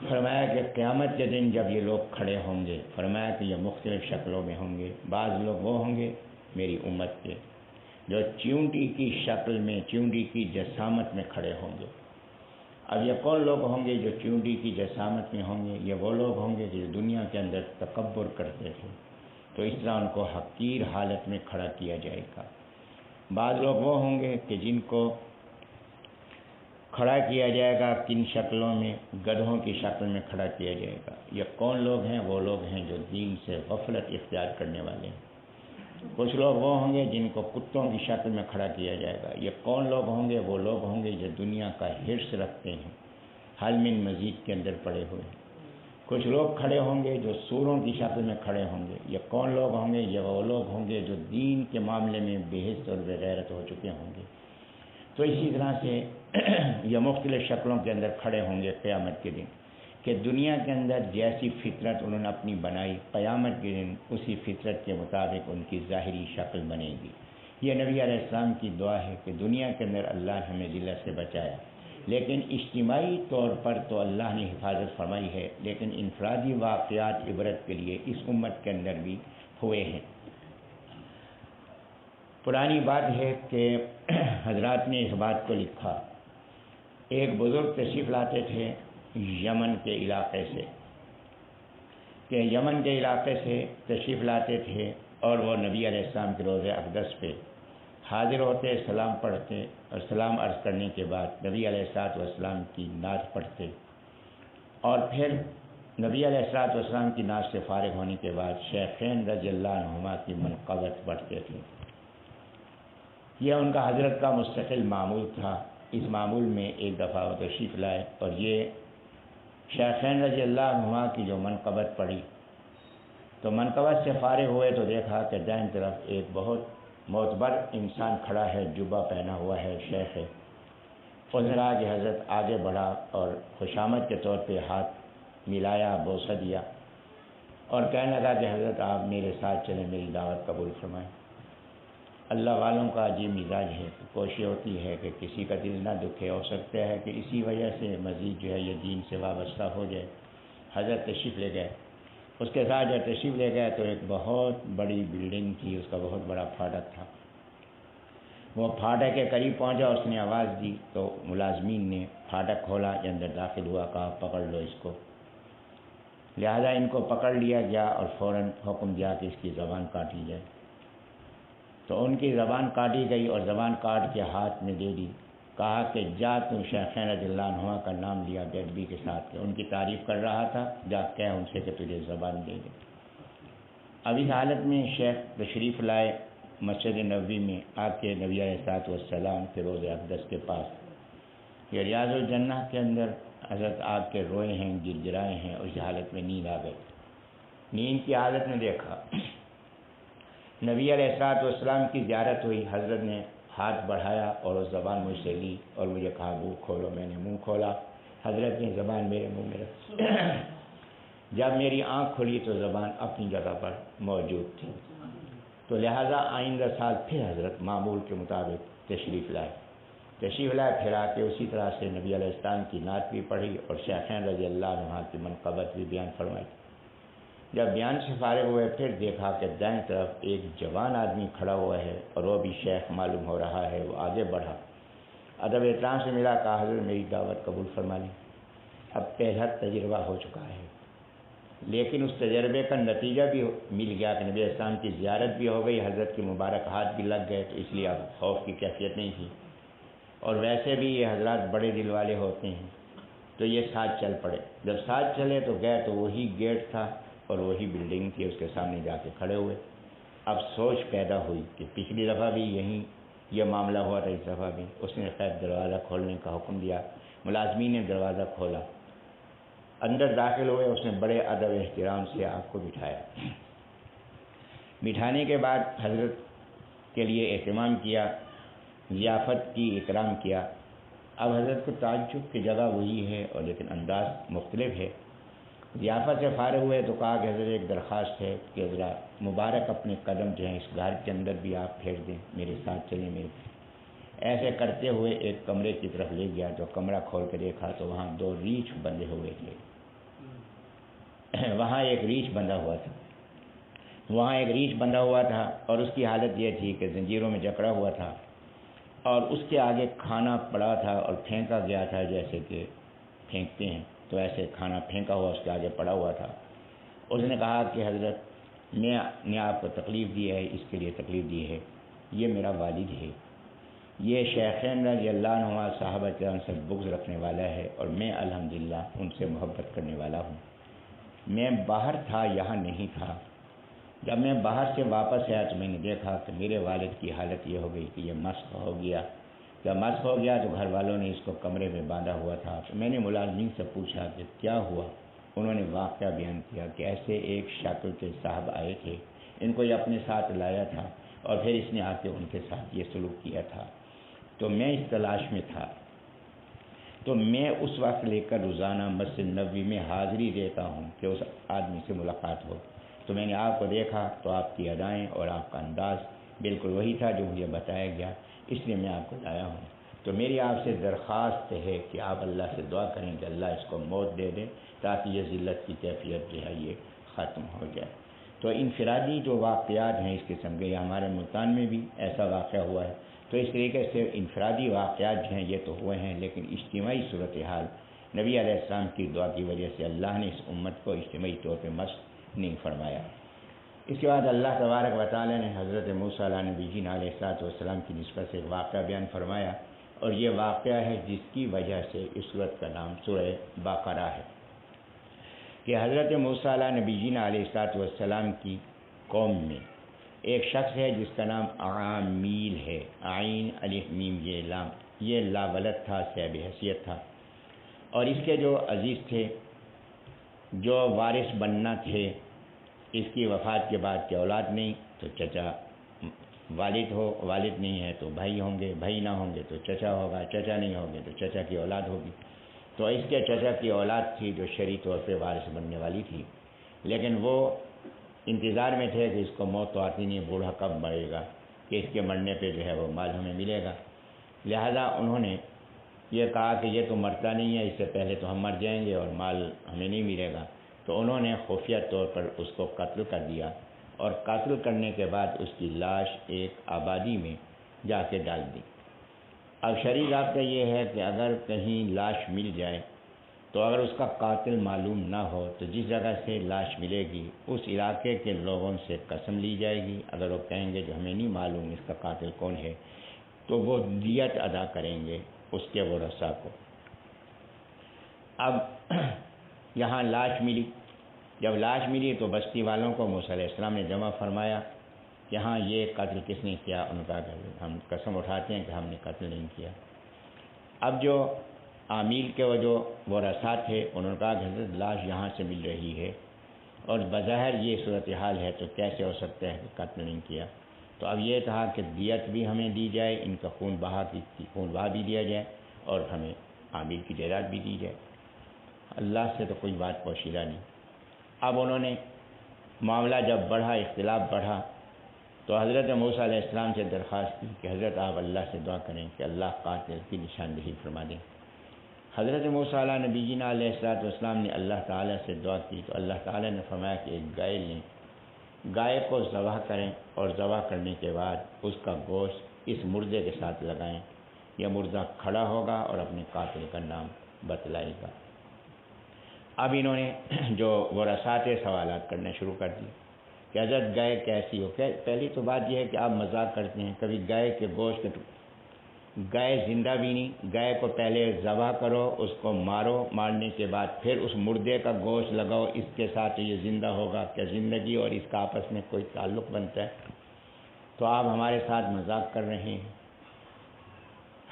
فرمایا کہ قیامت کے دن جب یہ لوگ کھڑے ہوں گے، فرمایا کہ یہ مختلف شکلوں میں ہوں گے۔ بعض لوگ وہ ہوں گے میری امت کے جو چیونٹی کی شکل میں، چیونٹی کی جسامت میں کھڑے ہوں گے، اب یہ کون لوگ ہوں گے جو چونٹی کی جسامت میں ہوں گے؟ یہ وہ لوگ ہوں گے جو دنیا کے اندر تکبر کرتے تھے، تو اس طرح ان کو حقیر حالت میں کھڑا کیا جائے گا۔ بعض لوگ وہ ہوں گے کہ جن کو کھڑا کیا جائے گا کن شکلوں میں؟ گدھوں کی شکل میں کھڑا کیا جائے گا۔ یہ کون لوگ ہیں؟ وہ لوگ ہیں جو دین سے غفلت اختیار کرنے والے ہیں۔ کچھ لوگ وہ ہوں گے جن کو کتوں کی شکل میں کھڑا کیا جائے گا۔ یہ کون لوگ ہوں گے؟ وہ لوگ ہوں گے جو دنیا کا حرص رکھتے ہیں، حل من مزید کے اندر پڑے ہوئے ہیں۔ کچھ لوگ کھڑے ہوں گے جو سوروں کی شکل میں کھڑے ہوں گے۔ یہ کون لوگ ہوں گے؟ یہ وہ لوگ ہوں گے جو دین کے معاملے میں بے حس اور بے غیرت ہو چکے ہوں گے۔ تو اسی طرح سے یہ مختلف شکلوں کے اندر کھڑے ہوں گے قیامت کے دن، کہ دنیا کے اندر جیسی فطرت انہوں نے اپنی بنائی، قیامت کے دن اسی فطرت کے مطابق ان کی ظاہری شکل بنے گی۔ یہ نبی علیہ السلام کی دعا ہے کہ دنیا کے اندر اللہ نے ہمیں ذلت سے بچایا، لیکن اجتماعی طور پر تو اللہ نے حفاظت فرمائی ہے، لیکن انفرادی واقعات عبرت کے لیے اس امت کے اندر بھی ہوئے ہیں۔ پرانی بات ہے کہ حضرات نے اس بات کو لکھا، ایک بزرگ تشریف لاتے تھے یمن کے علاقے سے، کہ یمن کے علاقے سے تشریف لاتے تھے اور وہ نبی علیہ السلام کے روضہ اقدس پہ حاضر ہوتے، سلام پڑھتے، اور سلام عرض کرنے کے بعد نبی علیہ السلام کی نعت پڑھتے، اور پھر نبی علیہ السلام کی نعت سے فارغ ہونے کے بعد شیخین رضی اللہ عنہما کی منقبت پڑھتے تھے۔ یہ ان کا حضرت کا مستقل معمول تھا۔ اس معمول میں ایک دفعہ وہ تشریف لائے اور یہ شیخین رضی اللہ عنہما کی جو منقبت پڑھی، تو منقبت سے فارغ ہوئے تو دیکھا کہ دائیں طرف ایک بہت معتبر انسان کھڑا ہے، جبہ پہنا ہوا ہے، شیخ ہے۔ اس طرح کہ حضرت آگے بڑھا اور خوشامد کے طور پہ ہاتھ ملایا، بوسہ دیا اور کہنے لگا کہ حضرت آپ میرے ساتھ چلیں، میری دعوت قبول فرمائیں۔ اللہ والوں کا عجیب مزاج ہے، کوشش ہوتی ہے کہ کسی کا دل نہ دکھے، ہو سکتا ہے کہ اسی وجہ سے مزید جو ہے یہ دین سے وابستہ ہو جائے۔ حضرت تشریف لے گئے، اس کے ساتھ جب تشریف لے گئے تو ایک بہت بڑی بلڈنگ تھی، اس کا بہت بڑا پھاٹک تھا۔ وہ پھاٹک کے قریب پہنچا، اس نے آواز دی تو ملازمین نے پھاٹک کھولا، یہ اندر داخل ہوا، کہا پکڑ لو اس کو۔ لہذا ان کو پکڑ لیا گیا اور فوراً حکم دیا کہ اس کی زبان کاٹی جائے۔ تو ان کی زبان کاٹی گئی اور زبان کاٹ کے ہاتھ میں دے دی، کہا کہ جا تم شیخین رضی اللہ عنہما کا نام لیا بے ادبی کے ساتھ، کہ ان کی تعریف کر رہا تھا، جا کہہ ان سے کہ تجھے زبان دے دے۔ اب اس حالت میں شیخ تشریف لائے مسجد نبوی میں، آ کے نبی علیہ السلام کے روضہ اقدس کے پاس، یہ ریاض الجنہ کے اندر حضرت آگ کے روئے ہیں، گر گرائے ہیں، اور اس حالت میں نیند آ گئی۔ نیند کی حالت میں دیکھا نبی علیہ السلام کی زیارت ہوئی، حضرت نے ہاتھ بڑھایا اور اس زبان مجھ سے لی اور مجھے کہا منہ کھولو۔ میں نے منہ کھولا، حضرت نے زبان میرے منہ میں رکھی۔ جب میری آنکھ کھلی تو زبان اپنی جگہ پر موجود تھی، تو لہٰذا آئندہ سال پھر حضرت معمول کے مطابق تشریف لائے، پھر آ کے اسی طرح سے نبی علیہ السلام کی نعت بھی پڑھی اور شیخین رضی اللہ عنہ کی منقبت بھی بیان فرمائی۔ جب بیان سے فارغ ہوئے پھر دیکھا کہ دائیں طرف ایک جوان آدمی کھڑا ہوا ہے اور وہ بھی شیخ معلوم ہو رہا ہے۔ وہ آگے بڑھا، ادب احترام سے ملا، کہا حضرت میری دعوت قبول فرما لیں۔ اب پہلا تجربہ ہو چکا ہے، لیکن اس تجربے کا نتیجہ بھی مل گیا کہ نبی علیہ السلام کی زیارت بھی ہو گئی، حضرت کے مبارک ہاتھ بھی لگ گئے، تو اس لیے اب خوف کی کیفیت نہیں تھی۔ اور ویسے بھی یہ حضرات بڑے دل والے ہوتے ہیں، تو یہ ساتھ چل پڑے۔ جب ساتھ چلے تو گئے تو وہی گیٹ تھا اور وہی بلڈنگ تھی، اس کے سامنے جا کے کھڑے ہوئے۔ اب سوچ پیدا ہوئی کہ پچھلی دفعہ بھی یہیں یہ معاملہ ہوا تھا، اس دفعہ بھی اس نے خیر دروازہ کھولنے کا حکم دیا، ملازمین نے دروازہ کھولا، اندر داخل ہوئے، اس نے بڑے ادب احترام سے آپ کو بٹھایا۔ بٹھانے کے بعد حضرت کے لیے اہتمام کیا، ضیافت کی، اکرام کیا۔ اب حضرت کو تعجب کی جگہ وہی ہے اور لیکن انداز مختلف ہے۔ ضیافت سے فارغ ہوئے تو کہا کہ حضرت ایک درخواست ہے کہ حضرت مبارک اپنے قدم جو ہیں اس گھر کے اندر بھی آپ پھیر دیں، میرے ساتھ چلیں میرے۔ ایسے کرتے ہوئے ایک کمرے کی طرف لے گیا، جو کمرہ کھول کے دیکھا تو وہاں 2 ریچھ بندھے ہوئے تھے۔ وہاں ایک ریچھ بندھا ہوا تھا اور اس کی حالت یہ تھی کہ زنجیروں میں جکڑا ہوا تھا اور اس کے آگے کھانا پڑا تھا اور پھینکا گیا تھا، جیسے کہ پھینکتے ہیں تو ایسے کھانا پھینکا ہوا اس کے آگے پڑا ہوا تھا۔ اس نے کہا کہ حضرت میں نے آپ کو تکلیف دی ہے، اس کے لیے تکلیف دی ہے، یہ میرا والد ہے، یہ شیخین رضی اللہ عنہ صحابہ کرام سے بغض رکھنے والا ہے اور میں الحمدللہ ان سے محبت کرنے والا ہوں۔ میں باہر تھا، یہاں نہیں تھا۔ جب میں باہر سے واپس آیا تو میں نے دیکھا کہ میرے والد کی حالت یہ ہو گئی کہ یہ مسخ ہو گیا۔ جب مسخ ہو گیا تو گھر والوں نے اس کو کمرے میں باندھا ہوا تھا، تو میں نے ملازمین سے پوچھا کہ کیا ہوا۔ انہوں نے واقعہ بیان کیا کہ ایسے ایک شکل کے صاحب آئے تھے، ان کو یہ اپنے ساتھ لایا تھا اور پھر اس نے آ کے ان کے ساتھ یہ سلوک کیا تھا، تو میں اس تلاش میں تھا۔ تو میں اس وقت لے کر روزانہ مسجد نبوی میں حاضری دیتا ہوں کہ اس آدمی سے ملاقات ہو۔ تو میں نے آپ کو دیکھا تو آپ کی ادائیں اور آپ کا انداز بالکل وہی تھا جو مجھے بتایا گیا، اس لیے میں آپ کو لایا ہوں۔ تو میری آپ سے درخواست ہے کہ آپ اللہ سے دعا کریں کہ اللہ اس کو موت دے دے تاکہ یہ ذلت کی کیفیت جو ہے یہ ختم ہو جائے۔ تو انفرادی جو واقعات ہیں اس قسم کے، ہمارے ملتان میں بھی ایسا واقعہ ہوا ہے، تو اس طریقے سے انفرادی واقعات جو ہیں یہ تو ہوئے ہیں، لیکن اجتماعی صورتحال نبی علیہ السلام کی دعا کی وجہ سے اللہ نے اس امت کو اجتماعی طور پہ مسخ نہیں فرمایا۔ اس کے بعد اللہ تبارک و تعالی نے حضرت موسیٰ علیہ نبی جی علیہ السلام کی نسبت سے واقعہ بیان فرمایا، اور یہ واقعہ ہے جس کی وجہ سے اس سورت کا نام سورہ بقرہ ہے، کہ حضرت موسیٰ علیہ نبی جی علیہ السلام کی قوم میں ایک شخص ہے جس کا نام عامیل ہے، عین الف میم یہ لام، یہ لا ولد تھا، صاحب حیثیت تھا، اور اس کے جو عزیز تھے، جو وارث بننا تھے، اس کی وفات کے بعد کی اولاد نہیں تو چچا والد ہو، والد نہیں ہے تو بھائی ہوں گے، بھائی نہ ہوں گے تو چچا ہوگا، چچا نہیں ہوں گے تو چچا کی اولاد ہوگی۔ تو اس کے چچا کی اولاد تھی جو شرعی طور پہ وارث بننے والی تھی، لیکن وہ انتظار میں تھے کہ اس کو موت تو آتی نہیں، بوڑھا کب مرے گا کہ اس کے مرنے پہ جو ہے وہ مال ہمیں ملے گا۔ لہذا انہوں نے یہ کہا کہ یہ تو مرتا نہیں ہے، اس سے پہلے تو ہم مر جائیں گے اور مال ہمیں نہیں ملے گا۔ تو انہوں نے خفیہ طور پر اس کو قتل کر دیا، اور قتل کرنے کے بعد اس کی لاش ایک آبادی میں جا کے ڈال دی۔ اب شرعی ضابطہ یہ ہے کہ اگر کہیں لاش مل جائے تو اگر اس کا قاتل معلوم نہ ہو تو جس جگہ سے لاش ملے گی اس علاقے کے لوگوں سے قسم لی جائے گی، اگر وہ کہیں گے جو ہمیں نہیں معلوم اس کا قاتل کون ہے تو وہ دیت ادا کریں گے اس کے ورثاء کو۔ اب یہاں لاش ملی، جب لاش ملی تو بستی والوں کو موسیٰ علیہ السلام نے جمع فرمایا کہ ہاں یہ قتل کس نے کیا؟ ان کا ہم قسم اٹھاتے ہیں کہ ہم نے قتل نہیں کیا۔ اب جو عامیل کے وہ جو ورثاء تھے انہوں نے کہا کہ حضرت لاش یہاں سے مل رہی ہے اور بظاہر یہ صورتحال ہے تو کیسے ہو سکتا ہے کہ قتل نہیں کیا؟ تو اب یہ کہا کہ دیت بھی ہمیں دی جائے، ان کا خون بہا بھی دیا جائے اور ہمیں عامیل کی جائیداد بھی دی جائے۔ اللہ سے تو کوئی بات پوشیدہ نہیں۔ اب انہوں نے معاملہ جب بڑھا، اختلاف بڑھا، تو حضرت موسیٰ علیہ السلام سے درخواست کی کہ حضرت آپ اللہ سے دعا کریں کہ اللہ قاتل کی نشاندہی فرما دیں۔ حضرت موسیٰ علیہ نبی جی علیہ السلام نے اللہ تعالیٰ سے دعا کی تو اللہ تعالیٰ نے فرمایا کہ ایک گائے لیں، گائے کو ذبح کریں اور ذبح کرنے کے بعد اس کا گوشت اس مردے کے ساتھ لگائیں، یہ مردہ کھڑا ہوگا اور اپنے قاتل کا نام بتلائے گا۔ اب انہوں نے جو ورثاء تھے سوالات کرنے شروع کر دیے کہ حضرت گائے کیسی ہو؟ پہلی تو بات یہ ہے کہ آپ مذاق کرتے ہیں، کبھی گائے کے گوشت گائے زندہ بھی نہیں، گائے کو پہلے ذبح کرو، اس کو مارو، مارنے کے بعد پھر اس مردے کا گوشت لگاؤ، اس کے ساتھ یہ زندہ ہوگا؟ کیا زندگی اور اس کا آپس میں کوئی تعلق بنتا ہے؟ تو آپ ہمارے ساتھ مذاق کر رہے ہیں۔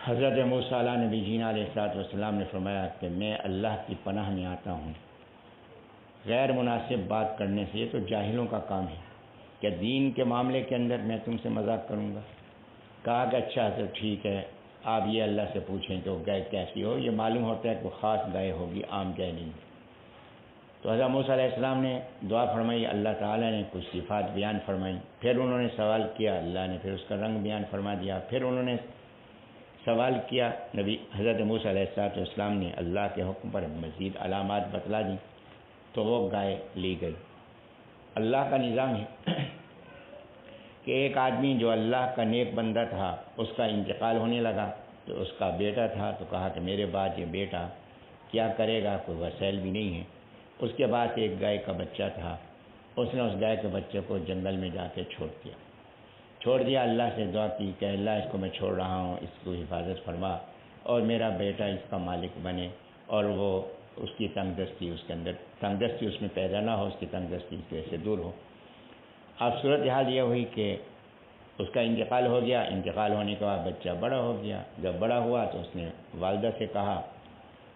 حضرت موسیٰ علیہ نبی جی علیہ السلام نے فرمایا کہ میں اللہ کی پناہ میں آتا ہوں غیر مناسب بات کرنے سے، یہ تو جاہلوں کا کام ہے کہ دین کے معاملے کے اندر میں تم سے مذاق کروں گا۔ کہا کہ اچھا تو ٹھیک ہے، آپ یہ اللہ سے پوچھیں کہ وہ گائے کیسی ہو، یہ معلوم ہوتا ہے کہ وہ خاص گائے ہوگی، عام گائے نہیں۔ تو حضرت موسیٰ علیہ السلام نے دعا فرمائی، اللہ تعالیٰ نے کچھ صفات بیان فرمائی، پھر انہوں نے سوال کیا، اللہ نے پھر اس کا رنگ بیان فرما دیا، پھر انہوں نے سوال کیا، نبی حضرت موسیٰ علیہ السلام نے اللہ کے حکم پر مزید علامات بتلا دیں، تو وہ گائے لی گئی۔ اللہ کا نظام ہے کہ ایک آدمی جو اللہ کا نیک بندہ تھا اس کا انتقال ہونے لگا، تو اس کا بیٹا تھا، تو کہا کہ میرے بعد یہ بیٹا کیا کرے گا، کوئی وسائل بھی نہیں ہے۔ اس کے بعد ایک گائے کا بچہ تھا، اس نے اس گائے کے بچے کو جنگل میں جا کے چھوڑ دیا۔ اللہ سے دعا کی کہ اللہ اس کو میں چھوڑ رہا ہوں، اس کو حفاظت فرما اور میرا بیٹا اس کا مالک بنے، اور وہ اس کی تنگ دستی اس کے اندر اس میں پیدا نہ ہو، اس کی تنگ دستی اس وجہ سے دور ہو۔ اب صورتحال یہ ہوئی کہ اس کا انتقال ہو گیا۔ انتقال ہونے کے بعد بچہ بڑا ہو گیا۔ جب بڑا ہوا تو اس نے والدہ سے کہا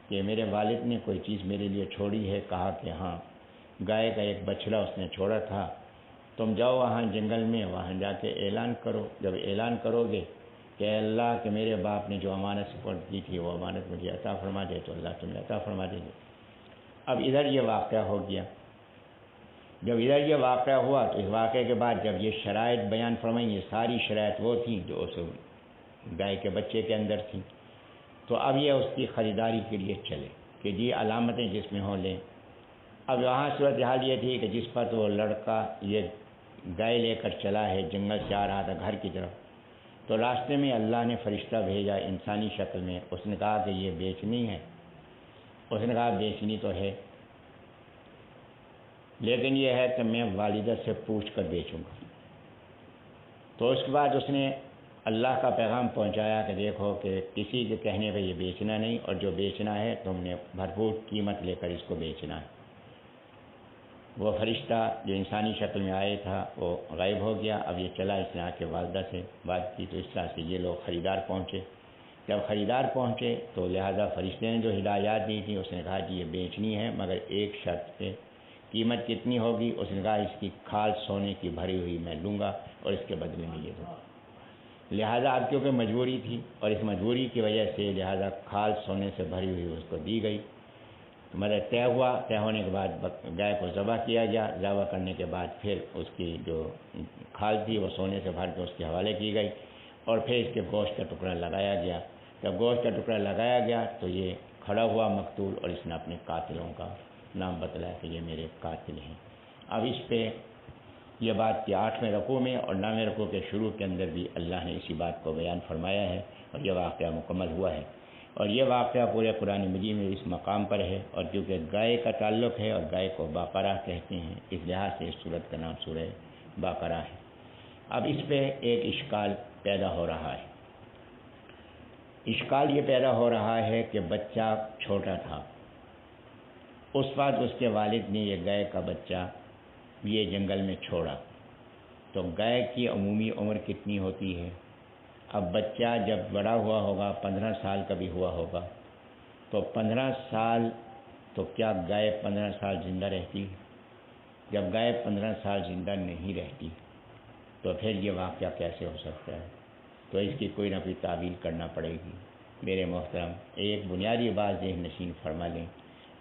کہ میرے والد نے کوئی چیز میرے لیے چھوڑی ہے۔ کہا کہ ہاں، گائے کا ایک بچڑا اس نے چھوڑا تھا، تم جاؤ وہاں جنگل میں، وہاں جا کے اعلان کرو۔ جب اعلان کرو گے کہ اللہ کہ میرے باپ نے جو امانت سپرد کی تھی وہ امانت مجھے عطا فرما دے، تو اللہ تمہیں عطا فرما دے گی۔ اب ادھر یہ واقعہ ہو گیا۔ جب ادھر یہ واقعہ ہوا تو اس واقعے کے بعد جب یہ شرائط بیان فرمائیں، یہ ساری شرائط وہ تھیں جو اس گائے کے بچے کے اندر تھیں، تو اب یہ اس کی خریداری کے لیے چلے کہ جی علامتیں جس میں ہوں لیں۔ اب وہاں صورتحال یہ تھی کہ جس پر تو وہ لڑکا یہ گائے لے کر چلا ہے، جنگل سے آ رہا تھا گھر کی طرف، تو راستے میں اللہ نے فرشتہ بھیجا انسانی شکل میں۔ اس نے کہا کہ یہ بیچنی ہے۔ اس نے کہا بیچنی تو ہے، لیکن یہ ہے کہ میں والدہ سے پوچھ کر بیچوں گا۔ تو اس کے بعد اس نے اللہ کا پیغام پہنچایا کہ دیکھو کہ کسی کے کہنے پہ یہ بیچنا نہیں، اور جو بیچنا ہے تم نے بھرپور قیمت لے کر اس کو بیچنا ہے۔ وہ فرشتہ جو انسانی شکل میں آیا تھا وہ غائب ہو گیا۔ اب یہ چلا، اس نے آ کے والدہ سے بات کی، تو اس طرح سے یہ لوگ خریدار پہنچے۔ جب خریدار پہنچے تو لہذا فرشتے نے جو ہدایات دی تھی، اس نے کہا کہ یہ بیچنی ہے مگر ایک شرط پہ۔ قیمت کتنی ہوگی؟ اس نے کہا اس کی کھال سونے کی بھری ہوئی میں لوں گا اور اس کے بدلے میں یہ دوں گا۔ لہذا اب کیونکہ مجبوری تھی، اور اس مجبوری کی وجہ سے لہذا کھال سونے سے بھری ہوئی اس کو دی گئی۔ مطلب طے ہوا، طے ہونے کے بعد گائے کو ذبح کیا گیا۔ ذبح کرنے کے بعد پھر اس کی جو کھال تھی وہ سونے سے بھر کے اس کے حوالے کی گئی، اور پھر اس کے گوشت کا ٹکڑا لگایا گیا۔ جب گوشت کا ٹکڑا لگایا گیا تو یہ کھڑا ہوا مقتول، اور اس نے اپنے قاتلوں کا نام بتلایا کہ یہ میرے قاتل ہیں۔ اب اس پہ یہ بات کہ 8ویں رکوع میں اور 9ویں رکوع کے شروع کے اندر بھی اللہ نے اسی بات کو بیان فرمایا ہے، اور یہ واقعہ مکمل ہوا ہے۔ اور یہ واقعہ پورے قرآن مجید میں اس مقام پر ہے، اور کیونکہ گائے کا تعلق ہے اور گائے کو باقرہ کہتے ہیں، اس لحاظ سے اس سورت کا نام سورہ باقرہ ہے۔ اب اس پہ ایک اشکال پیدا ہو رہا ہے۔ اشکال یہ پیدا ہو رہا ہے کہ بچہ چھوٹا تھا، اس وقت اس کے والد نے یہ گائے کا بچہ یہ جنگل میں چھوڑا، تو گائے کی عمومی عمر کتنی ہوتی ہے؟ اب بچہ جب بڑا ہوا ہوگا، 15 سال کا بھی ہوا ہوگا، تو 15 سال تو کیا گائے 15 سال زندہ رہتی؟ جب گائے 15 سال زندہ نہیں رہتی تو پھر یہ واقعہ کیسے ہو سکتا ہے؟ تو اس کی کوئی نہ کوئی تعویل کرنا پڑے گی۔ میرے محترم، ایک بنیادی بات ذہن نشین فرما لیں،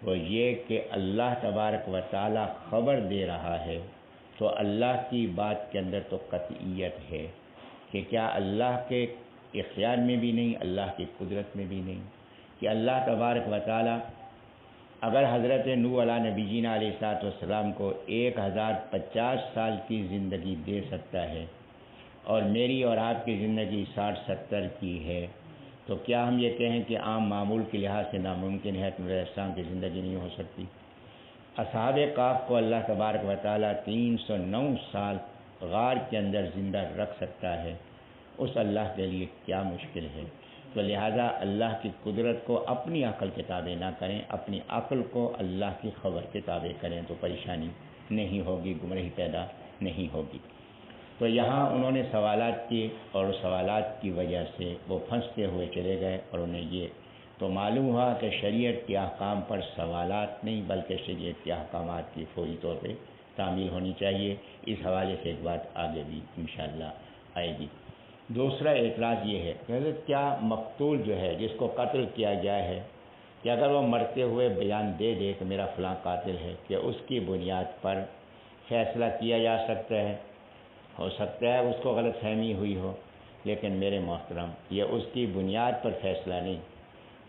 وہ یہ کہ اللہ تبارک و تعالی خبر دے رہا ہے، تو اللہ کی بات کے اندر تو قطعیت ہے کہ کیا اللہ کے اختیار میں بھی نہیں، اللہ کی قدرت میں بھی نہیں، کہ اللہ تبارک و تعالی اگر حضرت نوح علیہ نبینا علیہ السلام کو 1050 سال کی زندگی دے سکتا ہے، اور میری اور آپ کی زندگی 60-70 کی ہے، تو کیا ہم یہ کہیں کہ عام معمول کے لحاظ سے ناممکن ہے کہ نبی علیہ السلام کی زندگی نہیں ہو سکتی؟ اصحاب کہف کو اللہ تبارک و تعالیٰ 309 سال غار کے اندر زندہ رکھ سکتا ہے، اس اللہ کے لیے کیا مشکل ہے؟ تو لہذا اللہ کی قدرت کو اپنی عقل کے تابع نہ کریں، اپنی عقل کو اللہ کی خبر کے تابع کریں، تو پریشانی نہیں ہوگی، گمراہی پیدا نہیں ہوگی۔ تو یہاں انہوں نے سوالات کیے، اور سوالات کی وجہ سے وہ پھنستے ہوئے چلے گئے، اور انہیں یہ تو معلوم ہوا کہ شریعت کے احکام پر سوالات نہیں بلکہ شریعت کے احکامات کی فوری طور پہ تعمیل ہونی چاہیے۔ اس حوالے سے ایک بات آگے بھی انشاءاللہ آئے گی۔ دوسرا اعتراض یہ ہے کہ حضرت کیا مقتول جو ہے، جس کو قتل کیا گیا ہے، کہ اگر وہ مرتے ہوئے بیان دے دے کہ میرا فلاں قاتل ہے، کہ اس کی بنیاد پر فیصلہ کیا جا سکتا ہے؟ ہو سکتا ہے اس کو غلط فہمی ہوئی ہو، لیکن میرے محترم یہ اس کی بنیاد پر فیصلہ نہیں،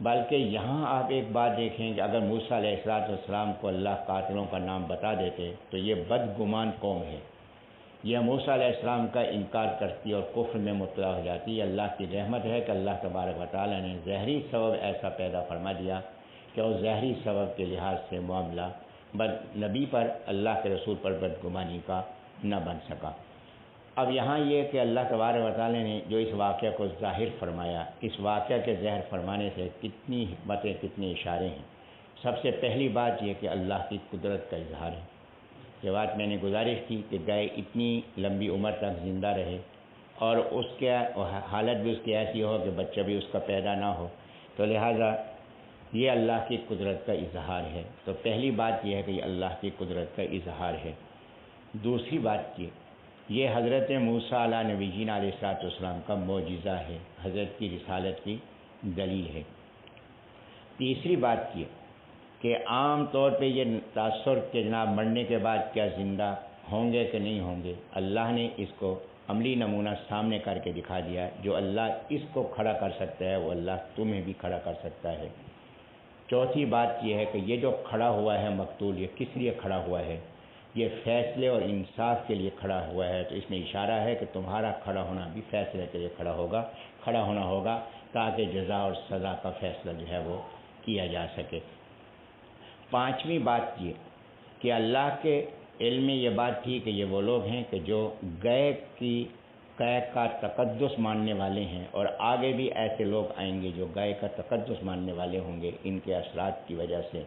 بلکہ یہاں آپ ایک بات دیکھیں کہ اگر موسیٰ علیہ السلام کو اللہ قاتلوں کا نام بتا دیتے تو یہ بدگمان قوم ہے، یہ موسیٰ علیہ السلام کا انکار کرتی اور کفر میں مبتلا ہو جاتی. یہ اللہ کی رحمت ہے کہ اللہ تبارک و تعالیٰ نے ظاہری سبب ایسا پیدا فرما دیا کہ اس ظاہری سبب کے لحاظ سے معاملہ نبی پر، اللہ کے رسول پر بدگمانی کا نہ بن سکا. اب یہاں یہ کہ اللہ تبارک و تعالیٰ نے جو اس واقعہ کو ظاہر فرمایا، اس واقعہ کے ظاہر فرمانے سے کتنی حکمتیں، کتنے اشارے ہیں. سب سے پہلی بات یہ کہ اللہ کی قدرت کا اظہار ہے. یہ بات میں نے گزارش کی کہ گائے اتنی لمبی عمر تک زندہ رہے اور اس کے حالت بھی اس کی ایسی ہو کہ بچہ بھی اس کا پیدا نہ ہو، تو لہٰذا یہ اللہ کی قدرت کا اظہار ہے. تو پہلی بات یہ ہے کہ یہ اللہ کی قدرت کا اظہار ہے. دوسری بات یہ حضرت موسیٰ علیہ نبینا علیہ الصلوۃ والسلام کا معجزہ ہے، حضرت کی رسالت کی دلیل ہے. تیسری بات یہ کہ عام طور پہ یہ تاثر کہ جناب مرنے کے بعد کیا زندہ ہوں گے کہ نہیں ہوں گے، اللہ نے اس کو عملی نمونہ سامنے کر کے دکھا دیا ہے. جو اللہ اس کو کھڑا کر سکتا ہے وہ اللہ تمہیں بھی کھڑا کر سکتا ہے. چوتھی بات یہ ہے کہ یہ جو کھڑا ہوا ہے مقتول، یہ کس لیے کھڑا ہوا ہے؟ یہ فیصلے اور انصاف کے لیے کھڑا ہوا ہے. تو اس میں اشارہ ہے کہ تمہارا کھڑا ہونا بھی فیصلے کے لیے کھڑا ہونا ہوگا تاکہ جزا اور سزا کا فیصلہ جو ہے وہ کیا جا سکے. پانچویں بات یہ کہ اللہ کے علم میں یہ بات تھی کہ یہ وہ لوگ ہیں کہ جو گئے کا تقدس ماننے والے ہیں، اور آگے بھی ایسے لوگ آئیں گے جو گائے کا تقدس ماننے والے ہوں گے ان کے اثرات کی وجہ سے.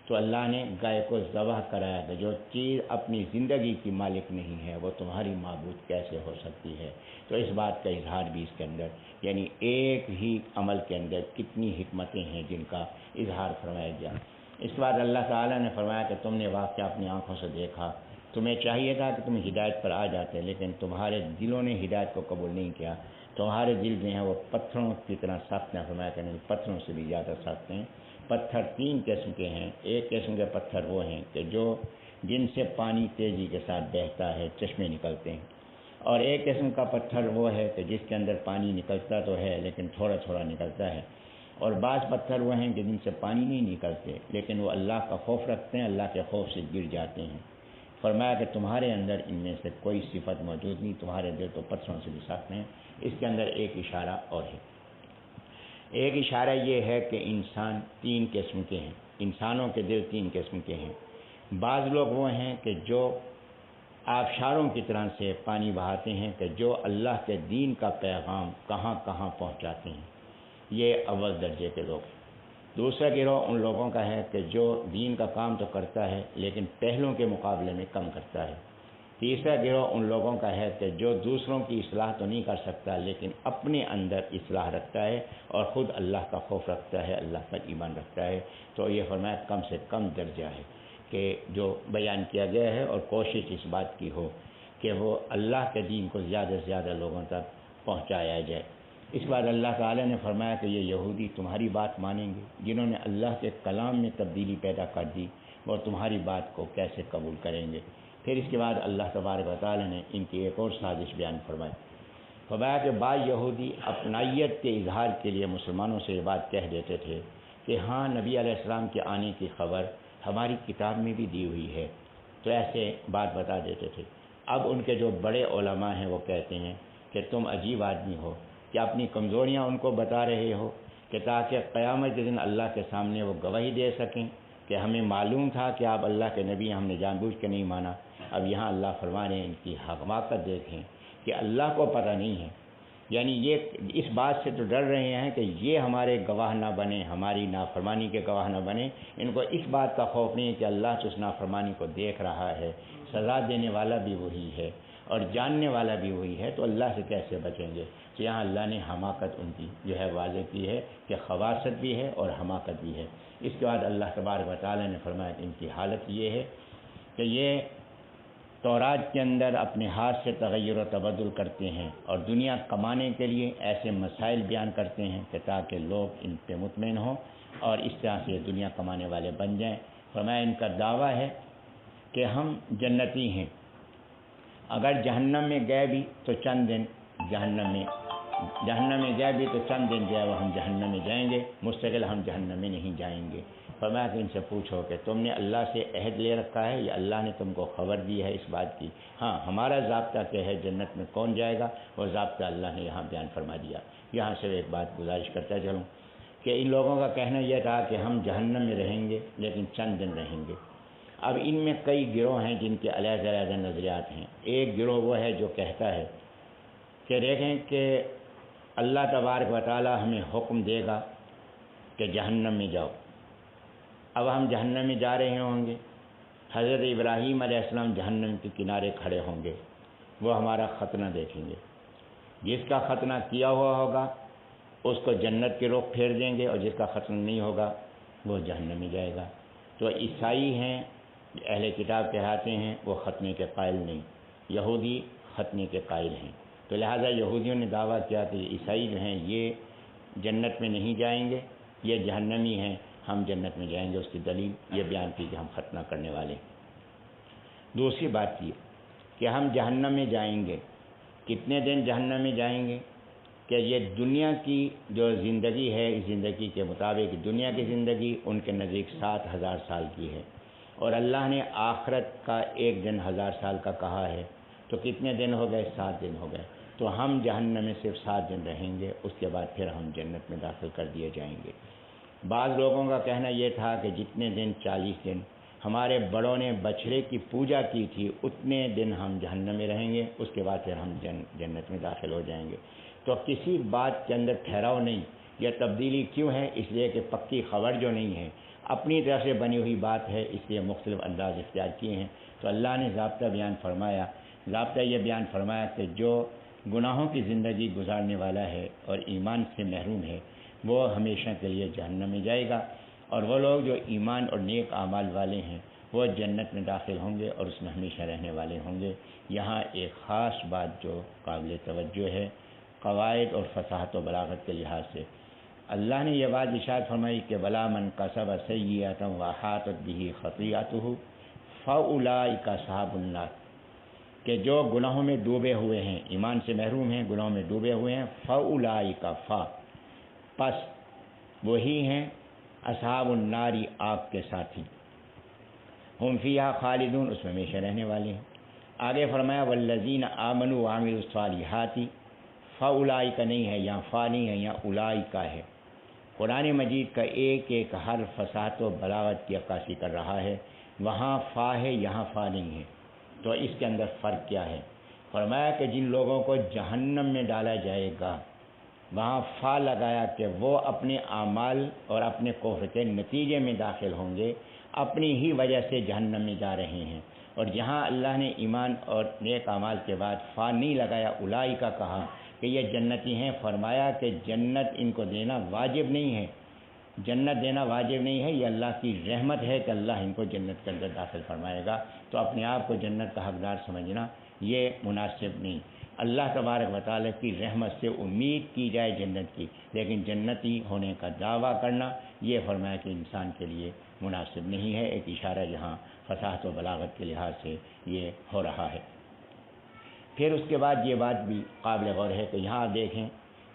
تو اللہ نے گائے کو ذبح کرایا کہ جو چیز اپنی زندگی کی مالک نہیں ہے وہ تمہاری معبود کیسے ہو سکتی ہے. تو اس بات کا اظہار بھی اس کے اندر، یعنی ایک ہی عمل کے اندر کتنی حکمتیں ہیں جن کا اظہار فرمایا گیا. اس کے بعد اللہ تعالیٰ نے فرمایا کہ تم نے واقعہ اپنی آنکھوں سے دیکھا، تمہیں چاہیے تھا کہ تم ہدایت پر آ جاتے، لیکن تمہارے دلوں نے ہدایت کو قبول نہیں کیا. تمہارے دل جو ہیں وہ پتھروں کی طرح سخت ہیں. فرمایا کہ نہیں، پتھروں سے بھی زیادہ سخت ہیں. پتھر تین قسم کے ہیں. ایک قسم کے پتھر وہ ہیں کہ جن سے پانی تیزی کے ساتھ بہتا ہے، چشمے نکلتے ہیں. اور ایک قسم کا پتھر وہ ہے کہ جس کے اندر پانی نکلتا تو ہے لیکن تھوڑا تھوڑا نکلتا ہے. اور بعض پتھر وہ ہیں کہ جن سے پانی نہیں نکلتے لیکن وہ اللہ کا خوف رکھتے ہیں، اللہ کے خوف سے گر جاتے ہیں. فرمایا کہ تمہارے اندر ان میں سے کوئی صفت موجود نہیں، تمہارے دل تو پتھروں سے بھی سخت ہیں. اس کے اندر ایک اشارہ اور ہے. ایک اشارہ یہ ہے کہ انسان تین قسم کے ہیں، انسانوں کے دل تین قسم کے ہیں. بعض لوگ وہ ہیں کہ جو آبشاروں کی طرح سے پانی بہاتے ہیں، کہ جو اللہ کے دین کا پیغام کہاں کہاں پہنچاتے ہیں. یہ اول درجے کے لوگ. دوسرا گروہ ان لوگوں کا ہے کہ جو دین کا کام تو کرتا ہے لیکن پہلوں کے مقابلے میں کم کرتا ہے. تیسرا گروہ ان لوگوں کا ہے کہ جو دوسروں کی اصلاح تو نہیں کر سکتا لیکن اپنے اندر اصلاح رکھتا ہے اور خود اللہ کا خوف رکھتا ہے، اللہ پر ایمان رکھتا ہے. تو یہ فرمایا کم سے کم درجہ ہے کہ جو بیان کیا گیا ہے، اور کوشش اس بات کی ہو کہ وہ اللہ کے دین کو زیادہ سے زیادہ لوگوں تک پہنچایا جائے. اس بعد اللہ تعالیٰ نے فرمایا کہ یہ یہودی تمہاری بات مانیں گے، جنہوں نے اللہ کے کلام میں تبدیلی پیدا کر دی وہ تمہاری بات کو کیسے قبول کریں گے. پھر اس کے بعد اللہ تبارک و تعالیٰ نے ان کی ایک اور سازش بیان فرمائی. فرمایا کہ بعض یہودی اپنائیت کے اظہار کے لیے مسلمانوں سے یہ بات کہہ دیتے تھے کہ ہاں نبی علیہ السلام کے آنے کی خبر ہماری کتاب میں بھی دی ہوئی ہے. تو ایسے بات بتا دیتے تھے. اب ان کے جو بڑے علماء ہیں وہ کہتے ہیں کہ تم عجیب آدمی ہو کہ اپنی کمزوریاں ان کو بتا رہے ہو کہ تاکہ قیامت کے دن اللہ کے سامنے وہ گواہی دے سکیں کہ ہمیں معلوم تھا کہ آپ اللہ کے نبی، ہم نے جان بوجھ کے نہیں مانا. اب یہاں اللہ فرما رہے ہیں ان کی حقیقت دیکھیں کہ اللہ کو پتہ نہیں ہے. یعنی یہ اس بات سے تو ڈر رہے ہیں کہ یہ ہمارے گواہ نہ بنے، ہماری نافرمانی کے گواہ نہ بنے. ان کو اس بات کا خوف نہیں ہے کہ اللہ تو اس نافرمانی کو دیکھ رہا ہے، سزا دینے والا بھی وہی ہے اور جاننے والا بھی وہی ہے، تو اللہ سے کیسے بچیں گے. تو یہاں اللہ نے حماقت ان کی جو ہے واضح کی ہے کہ خواصت بھی ہے اور حماقت بھی ہے. اس کے بعد اللہ تبارک و تعالیٰ نے فرمایا کہ ان کی حالت یہ ہے کہ یہ تورات کے اندر اپنے ہاتھ سے تغیر و تبدل کرتے ہیں اور دنیا کمانے کے لیے ایسے مسائل بیان کرتے ہیں کہ تاکہ لوگ ان پہ مطمئن ہوں اور اس طرح سے دنیا کمانے والے بن جائیں. فرمایا ان کا دعویٰ ہے کہ ہم جنتی ہیں، اگر جہنم میں گئے بھی تو چند دن جہنم میں گئے بھی تو چند دن جو ہے وہ ہم جہنم میں جائیں گے، مستقل ہم جہنم میں نہیں جائیں گے. فرمایا کہ ان سے پوچھو کہ تم نے اللہ سے عہد لے رکھا ہے یا اللہ نے تم کو خبر دی ہے اس بات کی؟ ہاں، ہمارا ضابطہ کیا ہے جنت میں کون جائے گا، وہ ضابطہ اللہ نے یہاں بیان فرما دیا۔ یہاں سے ایک بات گزارش کرتا چلوں کہ ان لوگوں کا کہنا یہ تھا کہ ہم جہنم میں رہیں گے لیکن چند دن رہیں گے۔ اب ان میں کئی گروہ ہیں جن کے علیحدہ علیحدہ نظریات ہیں۔ ایک گروہ وہ ہے جو کہتا ہے کہ دیکھیں کہ اللہ تبارک و تعالی ہمیں حکم دے گا کہ جہنم میں جاؤ۔ اب ہم جہنم میں جا رہے ہوں گے، حضرت ابراہیم علیہ السلام جہنم کے کنارے کھڑے ہوں گے، وہ ہمارا ختنہ دیکھیں گے۔ جس کا ختنہ کیا ہوا ہوگا اس کو جنت کے رخ پھیر دیں گے، اور جس کا ختنہ نہیں ہوگا وہ جہنم میں جائے گا۔ تو عیسائی ہیں، اہل کتاب کہلاتے ہیں، وہ ختنے کے قائل نہیں، یہودی ختنے کے قائل ہیں۔ تو لہٰذا یہودیوں نے دعویٰ کیا کہ عیسائی جو ہیں یہ جنت میں نہیں جائیں گے، یہ جہنمی ہیں، ہم جنت میں جائیں گے۔ اس کی دلیل یہ بیان کی کہ ہم ختنہ کرنے والے ہیں۔ دوسری بات یہ کہ ہم جہنم میں جائیں گے، کتنے دن جہنم میں جائیں گے؟ کہ یہ دنیا کی جو زندگی ہے، اس زندگی کے مطابق دنیا کی زندگی ان کے نزدیک 7,000 سال کی ہے، اور اللہ نے آخرت کا ایک دن 1000 سال کا کہا ہے، تو کتنے دن ہو گئے؟ 7 دن ہو گئے۔ تو ہم جہنم میں صرف 7 دن رہیں گے، اس کے بعد پھر ہم جنت میں داخل کر دیے جائیں گے۔ بعض لوگوں کا کہنا یہ تھا کہ جتنے دن 40 دن ہمارے بڑوں نے بچھڑے کی پوجا کی تھی اتنے دن ہم جہنم میں رہیں گے، اس کے بعد پھر ہم جنت میں داخل ہو جائیں گے۔ تو کسی بات کے اندر ٹھہراؤ نہیں۔ یہ تبدیلی کیوں ہے؟ اس لیے کہ پکی خبر جو نہیں ہے، اپنی طرف سے بنی ہوئی بات ہے، اس لیے مختلف انداز اختیار کیے ہیں۔ تو اللہ نے ضابطہ بیان فرمایا، ضابطہ یہ بیان فرمایا کہ جو گناہوں کی زندگی گزارنے والا ہے اور ایمان سے محروم ہے وہ ہمیشہ کے لیے جہنم میں جائے گا، اور وہ لوگ جو ایمان اور نیک اعمال والے ہیں وہ جنت میں داخل ہوں گے اور اس میں ہمیشہ رہنے والے ہوں گے۔ یہاں ایک خاص بات جو قابل توجہ ہے قواعد اور فصاحت و بلاغت کے لحاظ سے، اللہ نے یہ بات ارشاد فرمائی کہ وَلَا مَنْ كَسَبَ سَيِّئَةً وَأَحَاطَتْ بِهِ خَطِيئَتُهُ فَأُولَٰئِكَ أَصْحَابُ النَّارِ، کہ جو گناہوں میں ڈوبے ہوئے ہیں، ایمان سے محروم ہیں، گناہوں میں ڈوبے ہوئے ہیں، فَأُولَٰئِكَ پس وہی ہیں اصحاب الناری، آگ کے ساتھی، ہم فیہا خالدون، اس میں ہمیشہ رہنے والے ہیں۔ آگے فرمایا والذین آمنوا وعملوا الصالحات فاولئک نہیں ہے، یہاں فا نہیں ہے، یہاں اولئک ہے۔ قرآن مجید کا ایک ایک حرف فصاحت و بلاغت کی عکاسی کر رہا ہے، وہاں فا ہے یہاں فا نہیں ہے، تو اس کے اندر فرق کیا ہے؟ فرمایا کہ جن لوگوں کو جہنم میں ڈالا جائے گا وہاں فا لگایا کہ وہ اپنے اعمال اور اپنے کفر کے نتیجے میں داخل ہوں گے، اپنی ہی وجہ سے جہنم میں جا رہے ہیں۔ اور جہاں اللہ نے ایمان اور نیک اعمال کے بعد فا نہیں لگایا، اولئک کہا کہ یہ جنتی ہیں، فرمایا کہ جنت ان کو دینا واجب نہیں ہے، جنت دینا واجب نہیں ہے، یہ اللہ کی رحمت ہے کہ اللہ ان کو جنت کے اندر داخل فرمائے گا۔ تو اپنے آپ کو جنت کا حقدار سمجھنا یہ مناسب نہیں۔ اللہ تبارک و تعالیٰ کی رحمت سے امید کی جائے جنت کی، لیکن جنتی ہونے کا دعویٰ کرنا یہ فرمایا کہ انسان کے لیے مناسب نہیں ہے۔ ایک اشارہ یہاں فصاحت و بلاغت کے لحاظ سے یہ ہو رہا ہے۔ پھر اس کے بعد یہ بات بھی قابل غور ہے کہ یہاں دیکھیں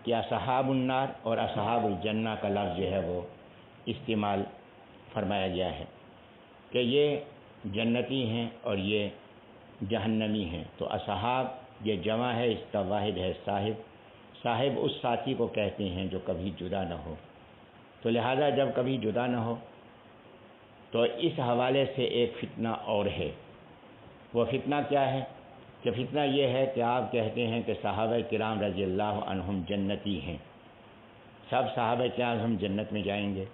کہ اصحاب النار اور اصحاب الجنہ کا لفظ جو ہے وہ استعمال فرمایا گیا ہے کہ یہ جنتی ہیں اور یہ جہنمی ہیں۔ تو اصحاب یہ جمع ہے، اس کا واحد ہے صاحب، صاحب اس ساتھی کو کہتے ہیں جو کبھی جدا نہ ہو، تو لہذا جب کبھی جدا نہ ہو تو اس حوالے سے ایک فتنہ اور ہے۔ وہ فتنہ کیا ہے؟ کہ فتنہ یہ ہے کہ آپ کہتے ہیں کہ صحابہ کرام رضی اللہ عنہم جنتی ہیں، سب صحابہ کرام ہم جنت میں جائیں گے۔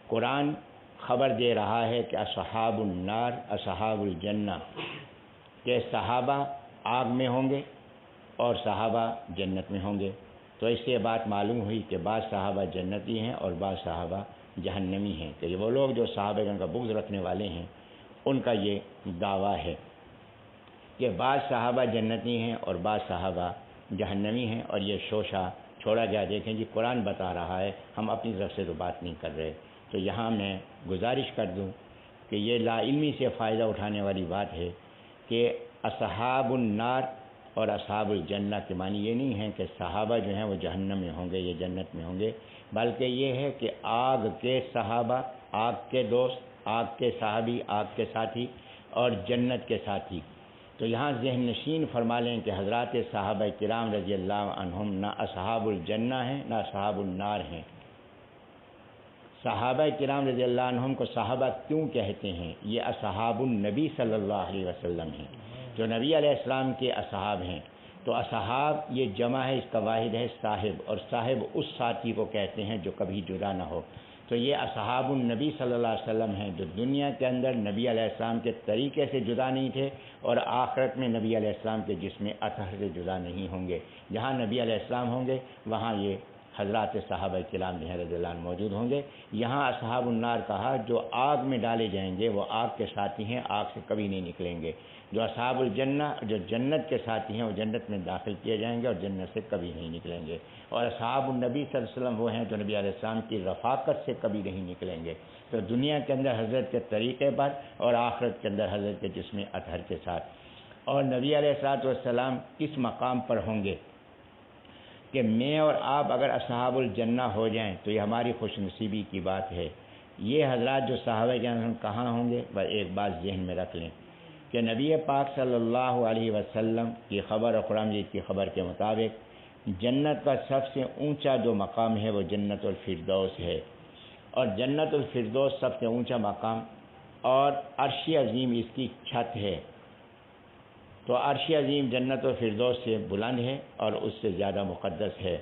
قرآن خبر دے رہا ہے کہ اصحاب النار اصحاب الجنہ، کہ صحابہ آگ میں ہوں گے اور صحابہ جنت میں ہوں گے۔ تو اس سے بات معلوم ہوئی کہ بعض صحابہ جنتی ہیں اور بعض صحابہ جہنمی ہیں، کہ وہ لوگ جو صحابہ کا بغض رکھنے والے ہیں ان کا یہ دعویٰ ہے کہ بعض صحابہ جنتی ہیں اور بعض صحابہ جہنمی ہیں، اور یہ شوشہ چھوڑا گیا۔ دیکھیں جی قرآن بتا رہا ہے، ہم اپنی طرف سے تو بات نہیں کر رہے۔ تو یہاں میں گزارش کر دوں کہ یہ لا علمی سے فائدہ اٹھانے والی بات ہے کہ اصحاب النار اور اصحاب الجنہ کے معنی یہ نہیں ہے کہ صحابہ جو ہیں وہ جہنم میں ہوں گے یا جنت میں ہوں گے، بلکہ یہ ہے کہ آگ کے صحابہ آگ کے دوست، آگ کے صحابی، آگ کے ساتھی اور جنت کے ساتھی۔ تو یہاں ذہن نشین فرما لیں کہ حضرات صحابہ کرام رضی اللہ عنہم نہ اصحاب الجنہ ہیں نہ اصحاب النار ہیں۔ صحابہ کرام رضی اللہ عنہم کو صحابہ کیوں کہتے ہیں؟ یہ اصحاب النبی صلی اللہ علیہ وسلم ہیں، جو نبی علیہ السلام کے اصحاب ہیں۔ تو اصحاب یہ جمع ہے، اس کا واحد ہے صاحب، اور صاحب اس ساتھی کو کہتے ہیں جو کبھی جدا نہ ہو۔ تو یہ اصحاب النبی صلی اللہ علیہ وسلم ہیں جو دنیا کے اندر نبی علیہ السلام کے طریقے سے جدا نہیں تھے، اور آخرت میں نبی علیہ السلام کے جسم اطہر سے جدا نہیں ہوں گے۔ جہاں نبی علیہ السلام ہوں گے وہاں یہ حضرات صحابہ کرام رضی اللہ عنہ موجود ہوں گے۔ یہاں اصحاب النار کہا جو آگ میں ڈالے جائیں گے، وہ آگ کے ساتھی ہیں، آگ سے کبھی نہیں نکلیں گے۔ جو اصحاب الجنہ جو جنت کے ساتھی ہیں، وہ جنت میں داخل کیے جائیں گے اور جنت سے کبھی نہیں نکلیں گے۔ اور اصحاب النبی صلی اللہ علیہ وسلم وہ ہیں جو نبی علیہ السلام کی رفاقت سے کبھی نہیں نکلیں گے۔ تو دنیا کے اندر حضرت کے طریقے پر اور آخرت کے اندر حضرت کے جسم اطہر کے ساتھ۔ اور نبی علیہ السلام کس مقام پر ہوں گے کہ میں اور آپ اگر اصحاب الجنہ ہو جائیں تو یہ ہماری خوش نصیبی کی بات ہے۔ یہ حضرات جو صحابہ کرام کہاں ہوں گے، بس ایک بات ذہن میں رکھ لیں کہ نبی پاک صلی اللہ علیہ وسلم کی خبر اور قرآن مجید کی خبر کے مطابق جنت کا سب سے اونچا جو مقام ہے وہ جنت الفردوس ہے، اور جنت الفردوس سب سے اونچا مقام اور عرش عظیم اس کی چھت ہے۔ تو عرش عظیم جنت الفردوس سے بلند ہے اور اس سے زیادہ مقدس ہے۔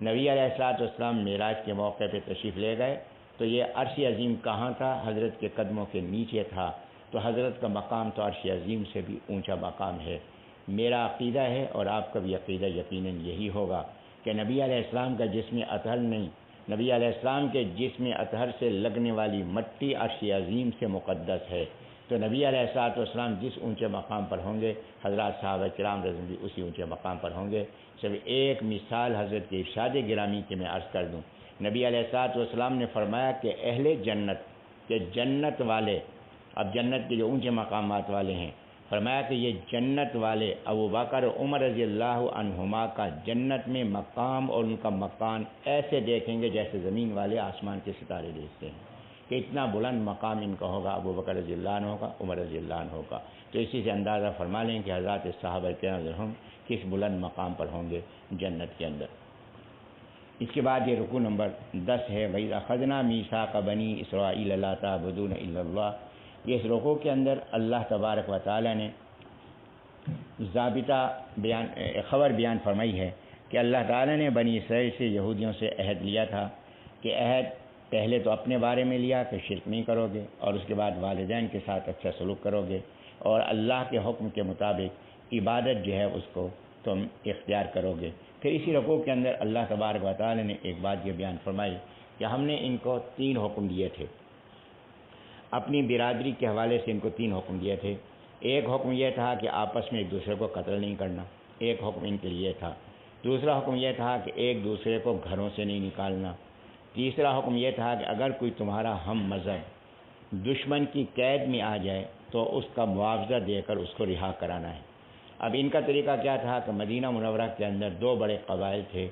نبی علیہ السلام معراج کے موقع پہ تشریف لے گئے تو یہ عرش عظیم کہاں تھا؟ حضرت کے قدموں کے نیچے تھا۔ تو حضرت کا مقام تو عرش عظیم سے بھی اونچا مقام ہے۔ میرا عقیدہ ہے اور آپ کا بھی عقیدہ یقیناً یہی ہوگا کہ نبی علیہ السلام کا جسم اطہر نہیں، نبی علیہ السلام کے جسم اطہر سے لگنے والی مٹی عرش عظیم سے مقدس ہے۔ تو نبی علیہ السلام جس اونچے مقام پر ہوں گے، حضرات صحابہ کرام رضی اللہ عنہم اسی اونچے مقام پر ہوں گے۔ صرف ایک مثال حضرت کے ارشاد گرامی کی میں عرض کر دوں۔ نبی علیہ السلام نے فرمایا کہ اہل جنت کے جنت والے، اب جنت کے جو اونچے مقامات والے ہیں، فرمایا کہ یہ جنت والے ابو بکر عمر رضی اللہ عنہما کا جنت میں مقام اور ان کا مکان ایسے دیکھیں گے جیسے زمین والے آسمان کے ستارے دیکھتے ہیں، کہ اتنا بلند مقام ان کا ہوگا، ابو بکر رضی اللہ عنہ کا، عمر رضی اللہ عنہ کا۔ تو اسی سے اندازہ فرما لیں کہ حضرات صحابہ کرام کس بلند مقام پر ہوں گے جنت کے اندر۔ اس کے بعد یہ رکوع نمبر 10 ہے، وَإِذْ أَخَذْنَا مِيثَاقَ بَنِي إِسْرَائِيلَ لَا تَعْبُدُونَ إِلَّا اللَّهَ۔ یہ اس رکوع کے اندر اللہ تبارک و تعالیٰ نے ضابطہ خبر بیان فرمائی ہے کہ اللہ تعالیٰ نے بنی اسرائیل سے، یہودیوں سے عہد لیا تھا کہ عہد پہلے تو اپنے بارے میں لیا کہ شرک نہیں کرو گے، اور اس کے بعد والدین کے ساتھ اچھا سلوک کرو گے، اور اللہ کے حکم کے مطابق عبادت جو ہے اس کو تم اختیار کرو گے۔ پھر اسی رکوع کے اندر اللہ تبارک و تعالیٰ نے ایک بات یہ بیان فرمائی کہ ہم نے ان کو 3 حکم دیے تھے، اپنی برادری کے حوالے سے ان کو 3 حکم دیے تھے۔ ایک حکم یہ تھا کہ آپس میں ایک دوسرے کو قتل نہیں کرنا، ایک حکم ان کے لیے تھا۔ دوسرا حکم یہ تھا کہ ایک دوسرے کو گھروں سے نہیں نکالنا۔ تیسرا حکم یہ تھا کہ اگر کوئی تمہارا ہم مذہب دشمن کی قید میں آ جائے تو اس کا معاوضہ دے کر اس کو رہا کرانا ہے۔ اب ان کا طریقہ کیا تھا کہ مدینہ منورہ کے اندر 2 بڑے قبائل تھے،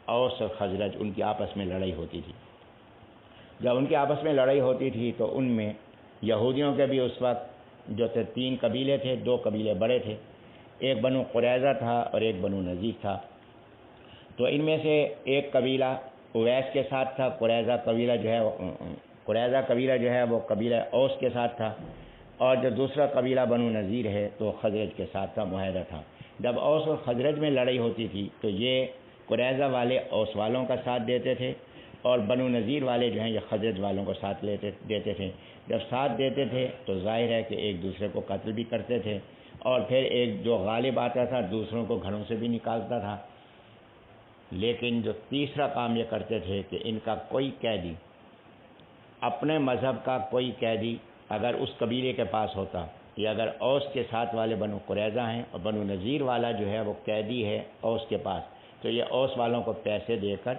اوس اور خزرج، ان کی آپس میں لڑائی ہوتی تھی۔ جب ان کی آپس میں لڑائی ہوتی تھی تو ان میں یہودیوں کے بھی اس وقت جو تھے 3 قبیلے تھے، 2 قبیلے بڑے تھے، ایک بنو قریظہ تھا اور ایک بنو نذیر تھا۔ تو ان میں سے ایک قبیلہ اویس کے ساتھ تھا، قریظہ قبیلہ جو ہے وہ قبیلہ اوس کے ساتھ تھا، اور جو دوسرا قبیلہ بنو نذیر ہے تو خزرج کے ساتھ تھا، معاہدہ تھا۔ جب اوس اور خزرج میں لڑائی ہوتی تھی تو یہ قریظہ والے اوس والوں کا ساتھ دیتے تھے، اور بنو نذیر والے جو ہیں یہ خزرج والوں کو ساتھ دیتے تھے۔ جب ساتھ دیتے تھے تو ظاہر ہے کہ ایک دوسرے کو قتل بھی کرتے تھے، اور پھر ایک جو غالب آتا تھا دوسروں کو گھروں سے بھی نکالتا تھا۔ لیکن جو تیسرا کام یہ کرتے تھے کہ ان کا کوئی قیدی، اپنے مذہب کا کوئی قیدی اگر اس قبیلے کے پاس ہوتا، یا اگر اوس کے ساتھ والے بنو قریظہ ہیں اور بنو نذیر والا جو ہے وہ قیدی ہے اوس کے پاس، تو یہ اوس والوں کو پیسے دے کر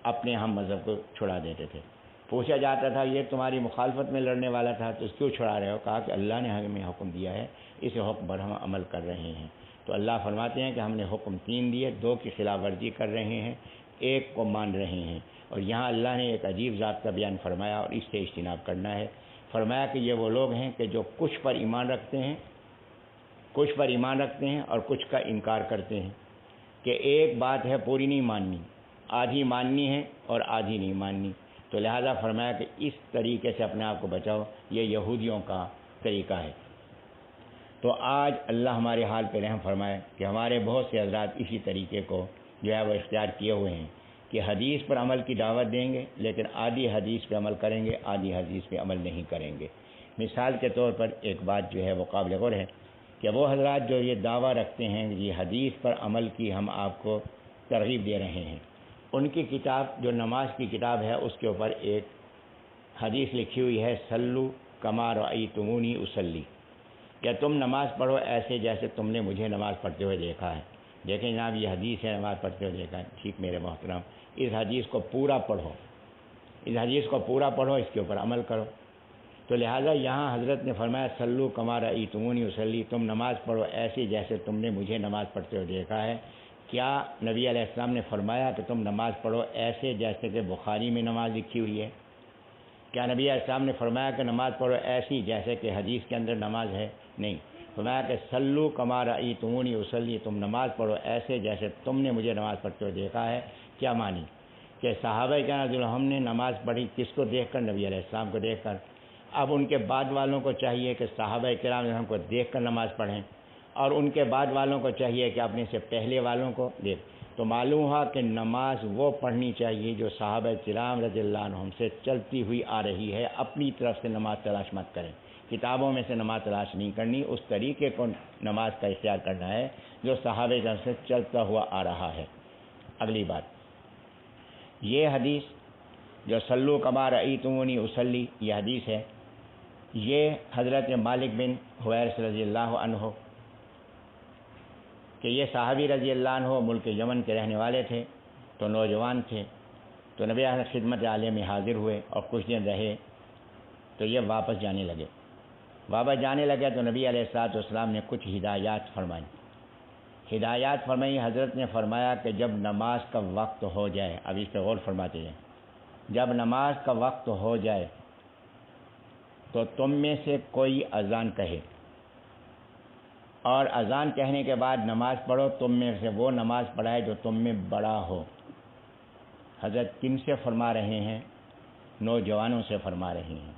اپنے ہم مذہب کو چھڑا دیتے تھے۔ پوچھا جاتا تھا یہ تمہاری مخالفت میں لڑنے والا تھا تو اس کیوں چھڑا رہے ہو؟ کہا کہ اللہ نے ہمیں حکم دیا ہے، اس حکم پر ہم عمل کر رہے ہیں۔ تو اللہ فرماتے ہیں کہ ہم نے حکم 3 دیے، 2 کی خلاف ورزی کر رہے ہیں، ایک کو مان رہے ہیں۔ اور یہاں اللہ نے ایک عجیب ذات کا بیان فرمایا اور اس سے اجتناب کرنا ہے۔ فرمایا کہ یہ وہ لوگ ہیں کہ جو کچھ پر ایمان رکھتے ہیں اور کچھ کا انکار کرتے ہیں، کہ ایک بات ہے پوری نہیں ماننی، آدھی ماننی ہے اور آدھی نہیں ماننی۔ تو لہذا فرمایا کہ اس طریقے سے اپنے آپ کو بچاؤ، یہ یہودیوں کا طریقہ ہے۔ تو آج اللہ ہمارے حال پہ رحم فرمائے کہ ہمارے بہت سے حضرات اسی طریقے کو جو ہے وہ اختیار کیے ہوئے ہیں کہ حدیث پر عمل کی دعوت دیں گے، لیکن آدھی حدیث پہ عمل کریں گے، آدھی حدیث پہ عمل نہیں کریں گے۔ مثال کے طور پر ایک بات جو ہے وہ قابل غور ہے کہ وہ حضرات جو یہ دعویٰ رکھتے ہیں کہ حدیث پر عمل کی ہم آپ کو ترغیب دے رہے ہیں، ان کی کتاب جو نماز کی کتاب ہے اس کے اوپر ایک حدیث لکھی ہوئی ہے، سلو کما رأیتمونی اصلی، کہ تم نماز پڑھو ایسے جیسے تم نے مجھے نماز پڑھتے ہوئے دیکھا ہے۔ دیکھیں جناب یہ حدیث ہے، نماز پڑھتے ہوئے دیکھا ہے، ٹھیک میرے محترم، اس حدیث کو پورا پڑھو، اس کے اوپر عمل کرو۔ تو لہٰذا یہاں حضرت نے فرمایا سلو کما رأیتمونی اصلی، تم نماز پڑھو ایسے جیسے تم نے مجھے نماز پڑھتے ہوئے دیکھا ہے۔ کیا نبی علیہ السلام نے فرمایا کہ تم نماز پڑھو ایسے جیسے کہ بخاری میں نماز لکھی ہوئی ہے؟ کیا نبی علیہ السلام نے فرمایا کہ نماز پڑھو ایسی جیسے کہ حدیث کے اندر نماز ہے؟ نہیں، فرمایا کہ سلو کما رأیتمونی اصلی، تم نماز پڑھو ایسے جیسے تم نے مجھے نماز پڑھتے ہوئے دیکھا ہے۔ کیا مانی؟ کہ صحابہ کرام جو ہم نے نماز پڑھی کس کو دیکھ کر؟ نبی علیہ السلام کو دیکھ کر۔ اب ان کے بعد والوں کو چاہیے کہ صحابہ کرام ہم کو دیکھ کر نماز پڑھیں، اور ان کے بعد والوں کو چاہیے کہ اپنے سے پہلے والوں کو دیکھ۔ تو معلوم ہوا کہ نماز وہ پڑھنی چاہیے جو صحابہ کرام رضی اللہ عنہم سے چلتی ہوئی آ رہی ہے۔ اپنی طرف سے نماز تلاش مت کریں، کتابوں میں سے نماز تلاش نہیں کرنی، اس طریقے کو نماز کا اختیار کرنا ہے جو صحابہ کرام سے چلتا ہوا آ رہا ہے۔ اگلی بات، یہ حدیث جو سلو کما رأیتمونی اصلی یہ حدیث ہے، یہ حضرت مالک بن حویرث رضی اللہ عنہ کہ یہ صحابی رضی اللہ عنہ ملک یمن کے رہنے والے تھے، تو نوجوان تھے، تو نبی اعلیٰ خدمت عالیہ میں حاضر ہوئے اور کچھ دن رہے، تو یہ واپس جانے لگے تو نبی علیہ السلام نے کچھ ہدایات فرمائی۔ حضرت نے فرمایا کہ جب نماز کا وقت ہو جائے، اب اس پہ غور فرماتے ہیں، جب نماز کا وقت ہو جائے تو تم میں سے کوئی اذان کہے، اور اذان کہنے کے بعد نماز پڑھو، تم میں سے وہ نماز پڑھائے جو تم میں بڑا ہو۔ حضرت کن سے فرما رہے ہیں؟ نوجوانوں سے فرما رہے ہیں،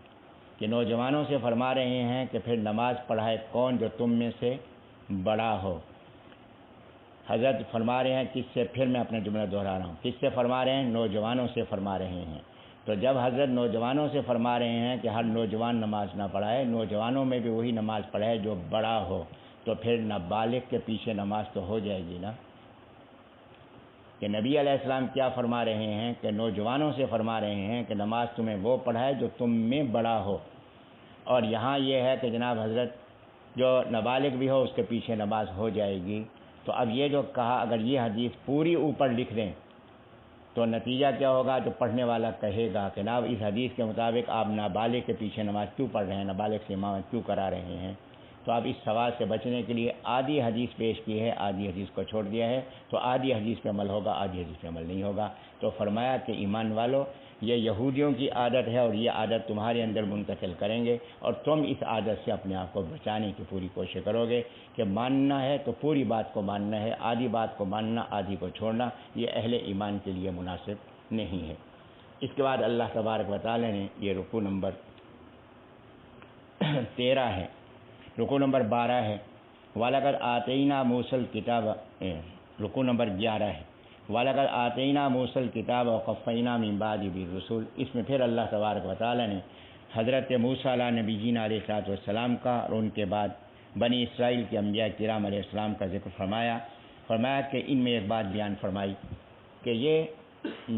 کہ نوجوانوں سے فرما رہے ہیں کہ پھر نماز پڑھائے کون؟ جو تم میں سے بڑا ہو۔ حضرت فرما رہے ہیں کس سے؟ پھر میں اپنا جملہ دہرا رہا ہوں، کس سے فرما رہے ہیں؟ نوجوانوں سے فرما رہے ہیں۔ تو جب حضرت نوجوانوں سے فرما رہے ہیں کہ ہر نوجوان نماز نہ پڑھائے، نوجوانوں میں بھی وہی نماز پڑھائے جو بڑا ہو، تو پھر نابالغ کے پیچھے نماز تو ہو جائے گی نا۔ کہ نبی علیہ السلام کیا فرما رہے ہیں کہ نوجوانوں سے فرما رہے ہیں کہ نماز تمہیں وہ پڑھائے جو تم میں بڑا ہو، اور یہاں یہ ہے کہ جناب حضرت جو نابالغ بھی ہو اس کے پیچھے نماز ہو جائے گی۔ تو اب یہ جو کہا، اگر یہ حدیث پوری اوپر لکھ دیں تو نتیجہ کیا ہوگا؟ جو پڑھنے والا کہے گا کہ جناب اس حدیث کے مطابق آپ نابالغ کے پیچھے نماز کیوں پڑھ رہے ہیں، نابالغ سے امامت کیوں کرا رہے ہیں؟ تو اب اس سوال سے بچنے کے لیے آدھی حدیث پیش کی ہے، آدھی حدیث کو چھوڑ دیا ہے، تو آدھی حدیث پہ عمل ہوگا، آدھی حدیث پہ عمل نہیں ہوگا۔ تو فرمایا کہ ایمان والو، یہ یہودیوں کی عادت ہے اور یہ عادت تمہارے اندر منتقل کریں گے، اور تم اس عادت سے اپنے آپ کو بچانے کی پوری کوشش کرو گے کہ ماننا ہے تو پوری بات کو ماننا ہے، آدھی بات کو ماننا، آدھی کو چھوڑنا، یہ اہل ایمان کے لیے مناسب نہیں ہے۔ اس کے بعد اللہ تبارک و تعالی نے یہ رکوع نمبر 13 ہے، رکوع نمبر 12 ہے، وَلَقَدْ آتَيْنَا مُوسَى الْكِتَابَ، رکوع نمبر 11 ہے، وَلَقَدْ آتَيْنَا مُوسَى الْكِتَابَ وَقَفَّيْنَا مِن بَعْدِهِ بِالرُّسُلِ، اس میں پھر اللہ تبارک و تعالی نے حضرت موسیٰ علیہ نبیین علیہ السلام کا اور ان کے بعد بنی اسرائیل کے انبیاء کرام علیہ السلام کا ذکر فرمایا کہ ان میں ایک بات بیان فرمائی کہ یہ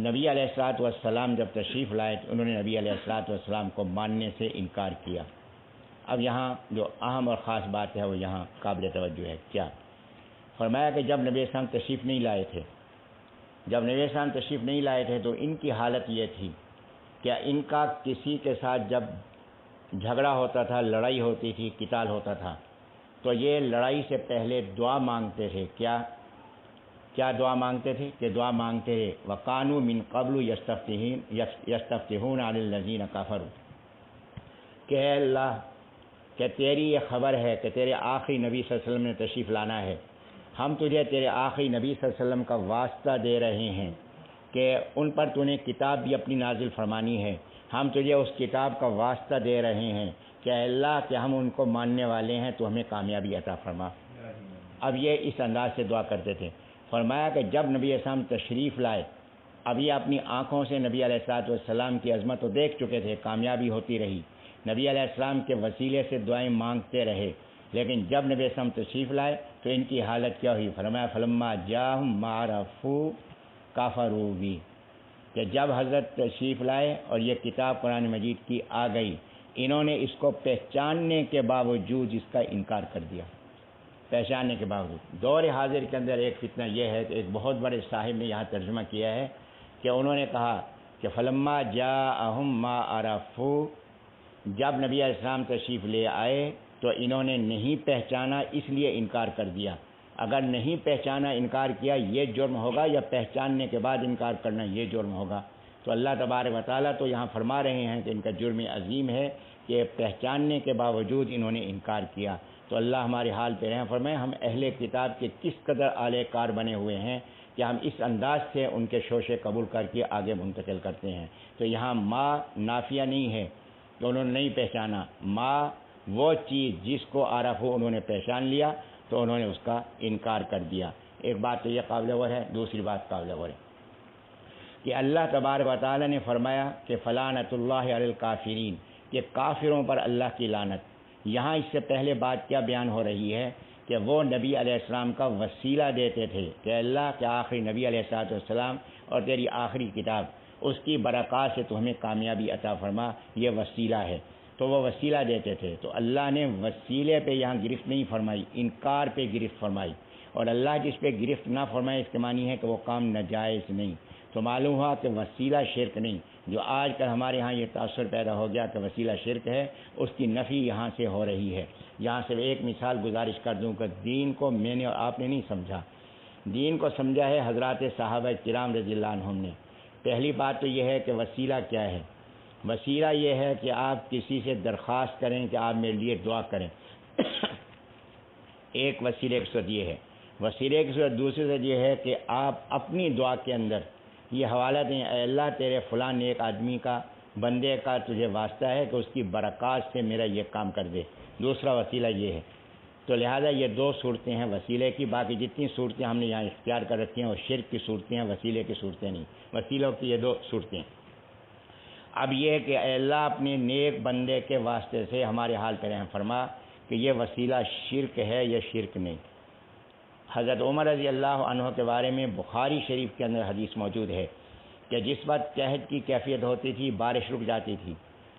نبی علیہ السلام جب تشریف لائے تو انہوں نے نبی علیہ السلام کو ماننے سے انکار کیا۔ اب یہاں جو اہم اور خاص بات ہے وہ یہاں قابل توجہ ہے۔ کیا فرمایا کہ جب نبی السلام تشریف نہیں لائے تھے تو ان کی حالت یہ تھی کہ ان کا کسی کے ساتھ جب جھگڑا ہوتا تھا، لڑائی ہوتی تھی، قتال ہوتا تھا، تو یہ لڑائی سے پہلے دعا مانگتے تھے۔ کیا کیا دعا مانگتے تھے کہ دعا مانگتے تھے وَقَانُوا مِن قَبْلُ يَسْتَفْتِحُونَ عَلَى الَّذِينَ كَفَرُوا کہ اے اللہ کہ تیری یہ خبر ہے کہ تیرے آخری نبی صلی اللہ علیہ وسلم نے تشریف لانا ہے، ہم تجھے تیرے آخری نبی صلی اللہ علیہ وسلم کا واسطہ دے رہے ہیں کہ ان پر تو نے کتاب بھی اپنی نازل فرمانی ہے، ہم تجھے اس کتاب کا واسطہ دے رہے ہیں کہ اے اللہ کہ ہم ان کو ماننے والے ہیں تو ہمیں کامیابی عطا فرما۔ اب یہ اس انداز سے دعا کرتے تھے۔ فرمایا کہ جب نبی اسلام تشریف لائے، اب یہ اپنی آنکھوں سے نبی علیہ السلام کی عظمت کو دیکھ چکے تھے، کامیابی ہوتی رہی، نبی علیہ السلام کے وسیلے سے دعائیں مانگتے رہے، لیکن جب نبی اسلام تشریف لائے تو ان کی حالت کیا ہوئی؟ فرمایا فلما جاءہم ما عرفوا کفروا بہ کہ جب حضرت تشریف لائے اور یہ کتاب قرآن مجید کی آ گئی، انہوں نے اس کو پہچاننے کے باوجود اس کا انکار کر دیا۔ پہچاننے کے باوجود دور حاضر کے اندر ایک فتنہ یہ ہے کہ ایک بہت بڑے صاحب نے یہاں ترجمہ کیا ہے کہ انہوں نے کہا کہ فلما جاءہم ما عرفوا جب نبی علیہ السلام تشریف لے آئے تو انہوں نے نہیں پہچانا، اس لیے انکار کر دیا۔ اگر نہیں پہچانا انکار کیا یہ جرم ہوگا، یا پہچاننے کے بعد انکار کرنا یہ جرم ہوگا؟ تو اللہ تبارک و تعالیٰ تو یہاں فرما رہے ہیں کہ ان کا جرم عظیم ہے کہ پہچاننے کے باوجود انہوں نے انکار کیا۔ تو اللہ ہمارے حال پہ رحم فرمائے، ہم اہل کتاب کے کس قدر اعلی کار بنے ہوئے ہیں کہ ہم اس انداز سے ان کے شوشے قبول کر کے آگے منتقل کرتے ہیں۔ تو یہاں ما نافیہ نہیں ہے کہ انہوں نے نہیں پہچانا، ما وہ چیز جس کو عارف ہو انہوں نے پہچان لیا تو انہوں نے اس کا انکار کر دیا۔ ایک بات تو یہ قابل غور ہے، دوسری بات قابل غور ہے کہ اللہ تبارک و تعالیٰ نے فرمایا کہ فلعنۃ اللہ علی الکافرین کہ کافروں پر اللہ کی لعنت۔ یہاں اس سے پہلے بات کیا بیان ہو رہی ہے کہ وہ نبی علیہ السلام کا وسیلہ دیتے تھے کہ اللہ کے آخری نبی علیہ السلام اور تیری آخری کتاب اس کی برکات سے تو ہمیں کامیابی عطا فرما، یہ وسیلہ ہے، تو وہ وسیلہ دیتے تھے۔ تو اللہ نے وسیلے پہ یہاں گرفت نہیں فرمائی، انکار پہ گرفت فرمائی، اور اللہ جس پہ گرفت نہ فرمائے اس کے معنی ہے کہ وہ کام ناجائز نہیں۔ تو معلوم ہوا کہ وسیلہ شرک نہیں۔ جو آج کل ہمارے ہاں یہ تاثر پیدا ہو گیا کہ وسیلہ شرک ہے، اس کی نفی یہاں سے ہو رہی ہے۔ یہاں سے ایک مثال گزارش کر دوں کہ دین کو میں نے اور آپ نے نہیں سمجھا، دین کو سمجھا ہے حضرات صحابہ کرام رضی اللہ عنہم نے۔ پہلی بات تو یہ ہے کہ وسیلہ کیا ہے؟ وسیلہ یہ ہے کہ آپ کسی سے درخواست کریں کہ آپ میرے لیے دعا کریں، ایک وسیلے کی صورت یہ ہے۔ وسیلے کی صورت دوسری صورت یہ ہے کہ آپ اپنی دعا کے اندر یہ حوالہ دیں، اے اللہ تیرے فلاں ایک آدمی کا بندے کا تجھے واسطہ ہے کہ اس کی برکات سے میرا یہ کام کر دے، دوسرا وسیلہ یہ ہے۔ تو لہٰذا یہ دو صورتیں ہیں وسیلے کی، باقی جتنی صورتیں ہم نے یہاں اختیار کر رکھی ہیں وہ شرک کی صورتیں ہیں، وسیلے کی صورتیں نہیں، وسیلوں کی یہ دو صورتیں۔ اب یہ کہ اے اللہ اپنے نیک بندے کے واسطے سے ہمارے حال پہ رحم فرما کہ یہ وسیلہ شرک ہے یا شرک نہیں۔ حضرت عمر رضی اللہ عنہ کے بارے میں بخاری شریف کے اندر حدیث موجود ہے کہ جس وقت قحط کی کیفیت ہوتی تھی، بارش رک جاتی تھی،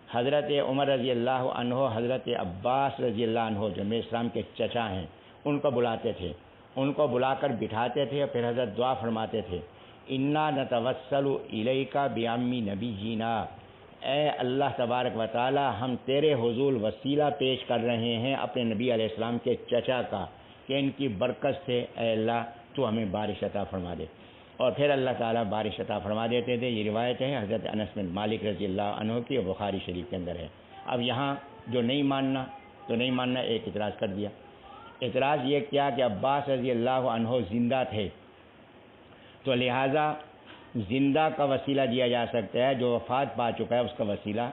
حضرت عمر رضی اللہ عنہ حضرت عباس رضی اللہ عنہ جو نبی اسلام کے چچا ہیں ان کو بلاتے تھے، ان کو بلا کر بٹھاتے تھے اور پھر حضرت دعا فرماتے تھے، انا نتوسل الیک بعم نبینا، اے اللہ تبارک و تعالی ہم تیرے حضور وسیلہ پیش کر رہے ہیں اپنے نبی علیہ السلام کے چچا کا کہ ان کی برکت سے اے اللہ تو ہمیں بارش عطا فرما دے، اور پھر اللہ تعالیٰ بارش عطا فرما دیتے تھے۔ یہ روایت ہے حضرت انس بن مالک رضی اللہ عنہ کی، بخاری شریف کے اندر ہے۔ اب یہاں جو نہیں ماننا تو نہیں ماننا، ایک اعتراض کر دیا۔ اعتراض یہ کیا کہ عباس رضی اللہ عنہ زندہ تھے تو لہٰذا زندہ کا وسیلہ دیا جا سکتا ہے، جو وفات پا چکا ہے اس کا وسیلہ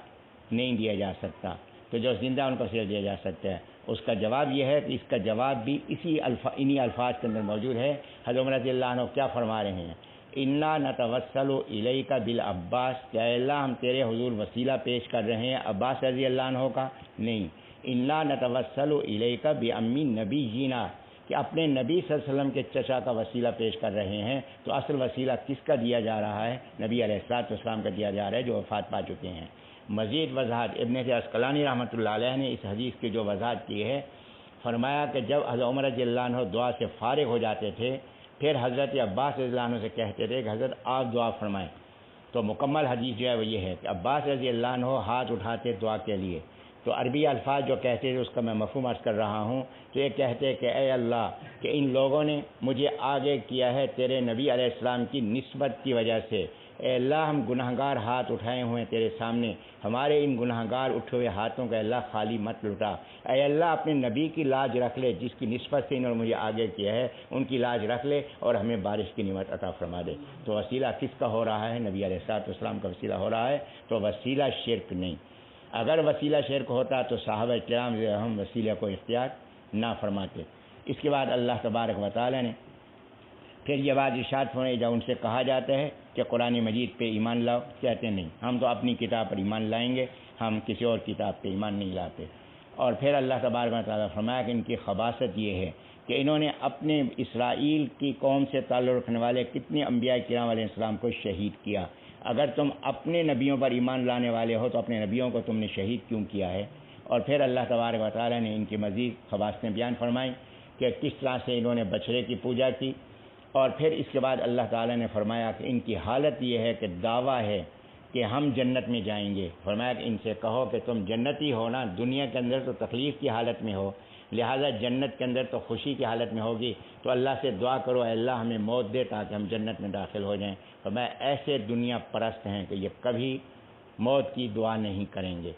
نہیں دیا جا سکتا، تو جو زندہ ان کا وسیلہ دیا جا سکتا ہے۔ اس کا جواب یہ ہے کہ اس کا جواب بھی انہی الفاظ کے اندر موجود ہے۔ حضرت عمر رضی اللہ عنہ کیا فرما رہے ہیں؟ انا نتوسل الیک بالعباس، کہ اے اللہ ہم تیرے حضور وسیلہ پیش کر رہے ہیں عباس رضی اللہ عنہ کا نہیں، انا نتوسل الیک بعم نبینا، کہ اپنے نبی صلی اللہ علیہ وسلم کے چچا کا وسیلہ پیش کر رہے ہیں۔ تو اصل وسیلہ کس کا دیا جا رہا ہے؟ نبی علیہ السلام کا دیا جا رہا ہے جو وفات پا چکے ہیں۔ مزید وضاحت ابن عسقلانی رحمۃ اللہ علیہ نے اس حدیث کی جو وضاحت کی ہے، فرمایا کہ جب حضرت عمر رضی اللہ عنہ دعا سے فارغ ہو جاتے تھے پھر حضرت عباس رضی اللہ عنہ سے کہتے تھے کہ حضرت آپ دعا فرمائیں۔ تو مکمل حدیث جو ہے وہ یہ ہے کہ عباس رضی اللہ عنہ ہاتھ اٹھاتے دعا کے لیے، تو عربی الفاظ جو کہتے تھے اس کا میں مفہوم عرض کر رہا ہوں. تو یہ کہتے کہ اے اللہ کہ ان لوگوں نے مجھے آگے کیا ہے تیرے نبی علیہ السلام کی نسبت کی وجہ سے. اے اللہ ہم گناہگار ہاتھ اٹھائے ہوئے ہیں تیرے سامنے, ہمارے ان گناہگار اٹھے ہوئے ہاتھوں کا اللہ خالی مت لٹا. اے اللہ اپنے نبی کی لاج رکھ لے, جس کی نسبت سے انہوں نے مجھے آگے کیا ہے ان کی لاج رکھ لے اور ہمیں بارش کی نعمت عطا فرما دے. تو وسیلہ کس کا ہو رہا ہے؟ نبی علیہ السلام کا وسیلہ ہو رہا ہے. تو وسیلہ شرک نہیں. اگر وسیلہ شرک ہوتا تو صحابہ کرام ہم وسیلہ کو اختیار نہ فرماتے. اس کے بعد اللہ تبارک و تعالی نے پھر یہ بات ارشاد فرمائی, جب ان سے کہا جاتا ہے کہ قرآن مجید پہ ایمان لاؤ, کہتے نہیں ہم تو اپنی کتاب پر ایمان لائیں گے, ہم کسی اور کتاب پہ ایمان نہیں لاتے. اور پھر اللہ تبارک و تعالی فرمایا کہ ان کی خباثت یہ ہے کہ انہوں نے اپنے اسرائیل کی قوم سے تعلق رکھنے والے کتنے انبیاء کرام علیہ السلام کو شہید کیا. اگر تم اپنے نبیوں پر ایمان لانے والے ہو تو اپنے نبیوں کو تم نے شہید کیوں کیا ہے؟ اور پھر اللہ تبارک و تعالی نے ان کی مزید خباثتیں بیان فرمائیں کہ کس طرح سے انہوں نے بچڑے کی پوجا کی. اور پھر اس کے بعد اللہ تعالی نے فرمایا کہ ان کی حالت یہ ہے کہ دعویٰ ہے کہ ہم جنت میں جائیں گے. فرمایا کہ ان سے کہو کہ تم جنتی ہو نا, دنیا کے اندر تو تکلیف کی حالت میں ہو, لہٰذا جنت کے اندر تو خوشی کی حالت میں ہوگی, تو اللہ سے دعا کرو اے اللہ ہمیں موت دے تاکہ ہم جنت میں داخل ہو جائیں. فرمایا ایسے دنیا پرست ہیں کہ یہ کبھی موت کی دعا نہیں کریں گے.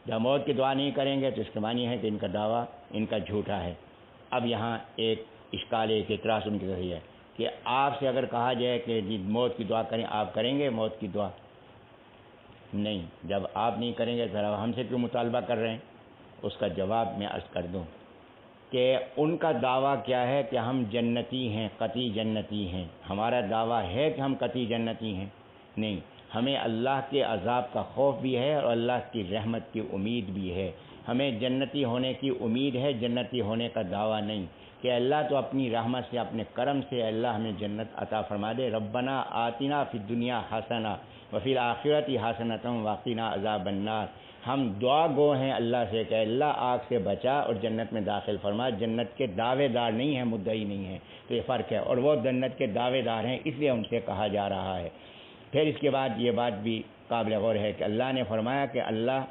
جب موت کی دعا نہیں کریں گے تو اس کے معنی ہے کہ ان کا دعویٰ ان کا جھوٹا ہے. اب یہاں ایک اشکال ایک اعتراض ان کی ذریعہ ہے کہ آپ سے اگر کہا جائے کہ جی موت کی دعا کریں, آپ کریں گے موت کی دعا؟ نہیں. جب آپ نہیں کریں گے پھر ہم سے کیوں مطالبہ کر رہے ہیں؟ اس کا جواب میں عرض کر دوں کہ ان کا دعویٰ کیا ہے کہ ہم جنتی ہیں, قطعی جنتی ہیں. ہمارا دعویٰ ہے کہ ہم قطعی جنتی ہیں؟ نہیں. ہمیں اللہ کے عذاب کا خوف بھی ہے اور اللہ کی رحمت کی امید بھی ہے. ہمیں جنتی ہونے کی امید ہے, جنتی ہونے کا دعویٰ نہیں کہ اللہ تو اپنی رحمت سے اپنے کرم سے اللہ ہمیں جنت عطا فرما دے. ربنا آتنا فی الدنیا حسنہ وفی الآخرۃ حسنۃ وقنا عذاب النار. ہم دعا گو ہیں اللہ سے کہ اللہ آگ سے بچا اور جنت میں داخل فرما. جنت کے دعوے دار نہیں ہیں, مدعی نہیں ہیں. تو یہ فرق ہے, اور وہ جنت کے دعوے دار ہیں اس لیے ان سے کہا جا رہا ہے. پھر اس کے بعد یہ بات بھی قابل غور ہے کہ اللہ نے فرمایا کہ اللہ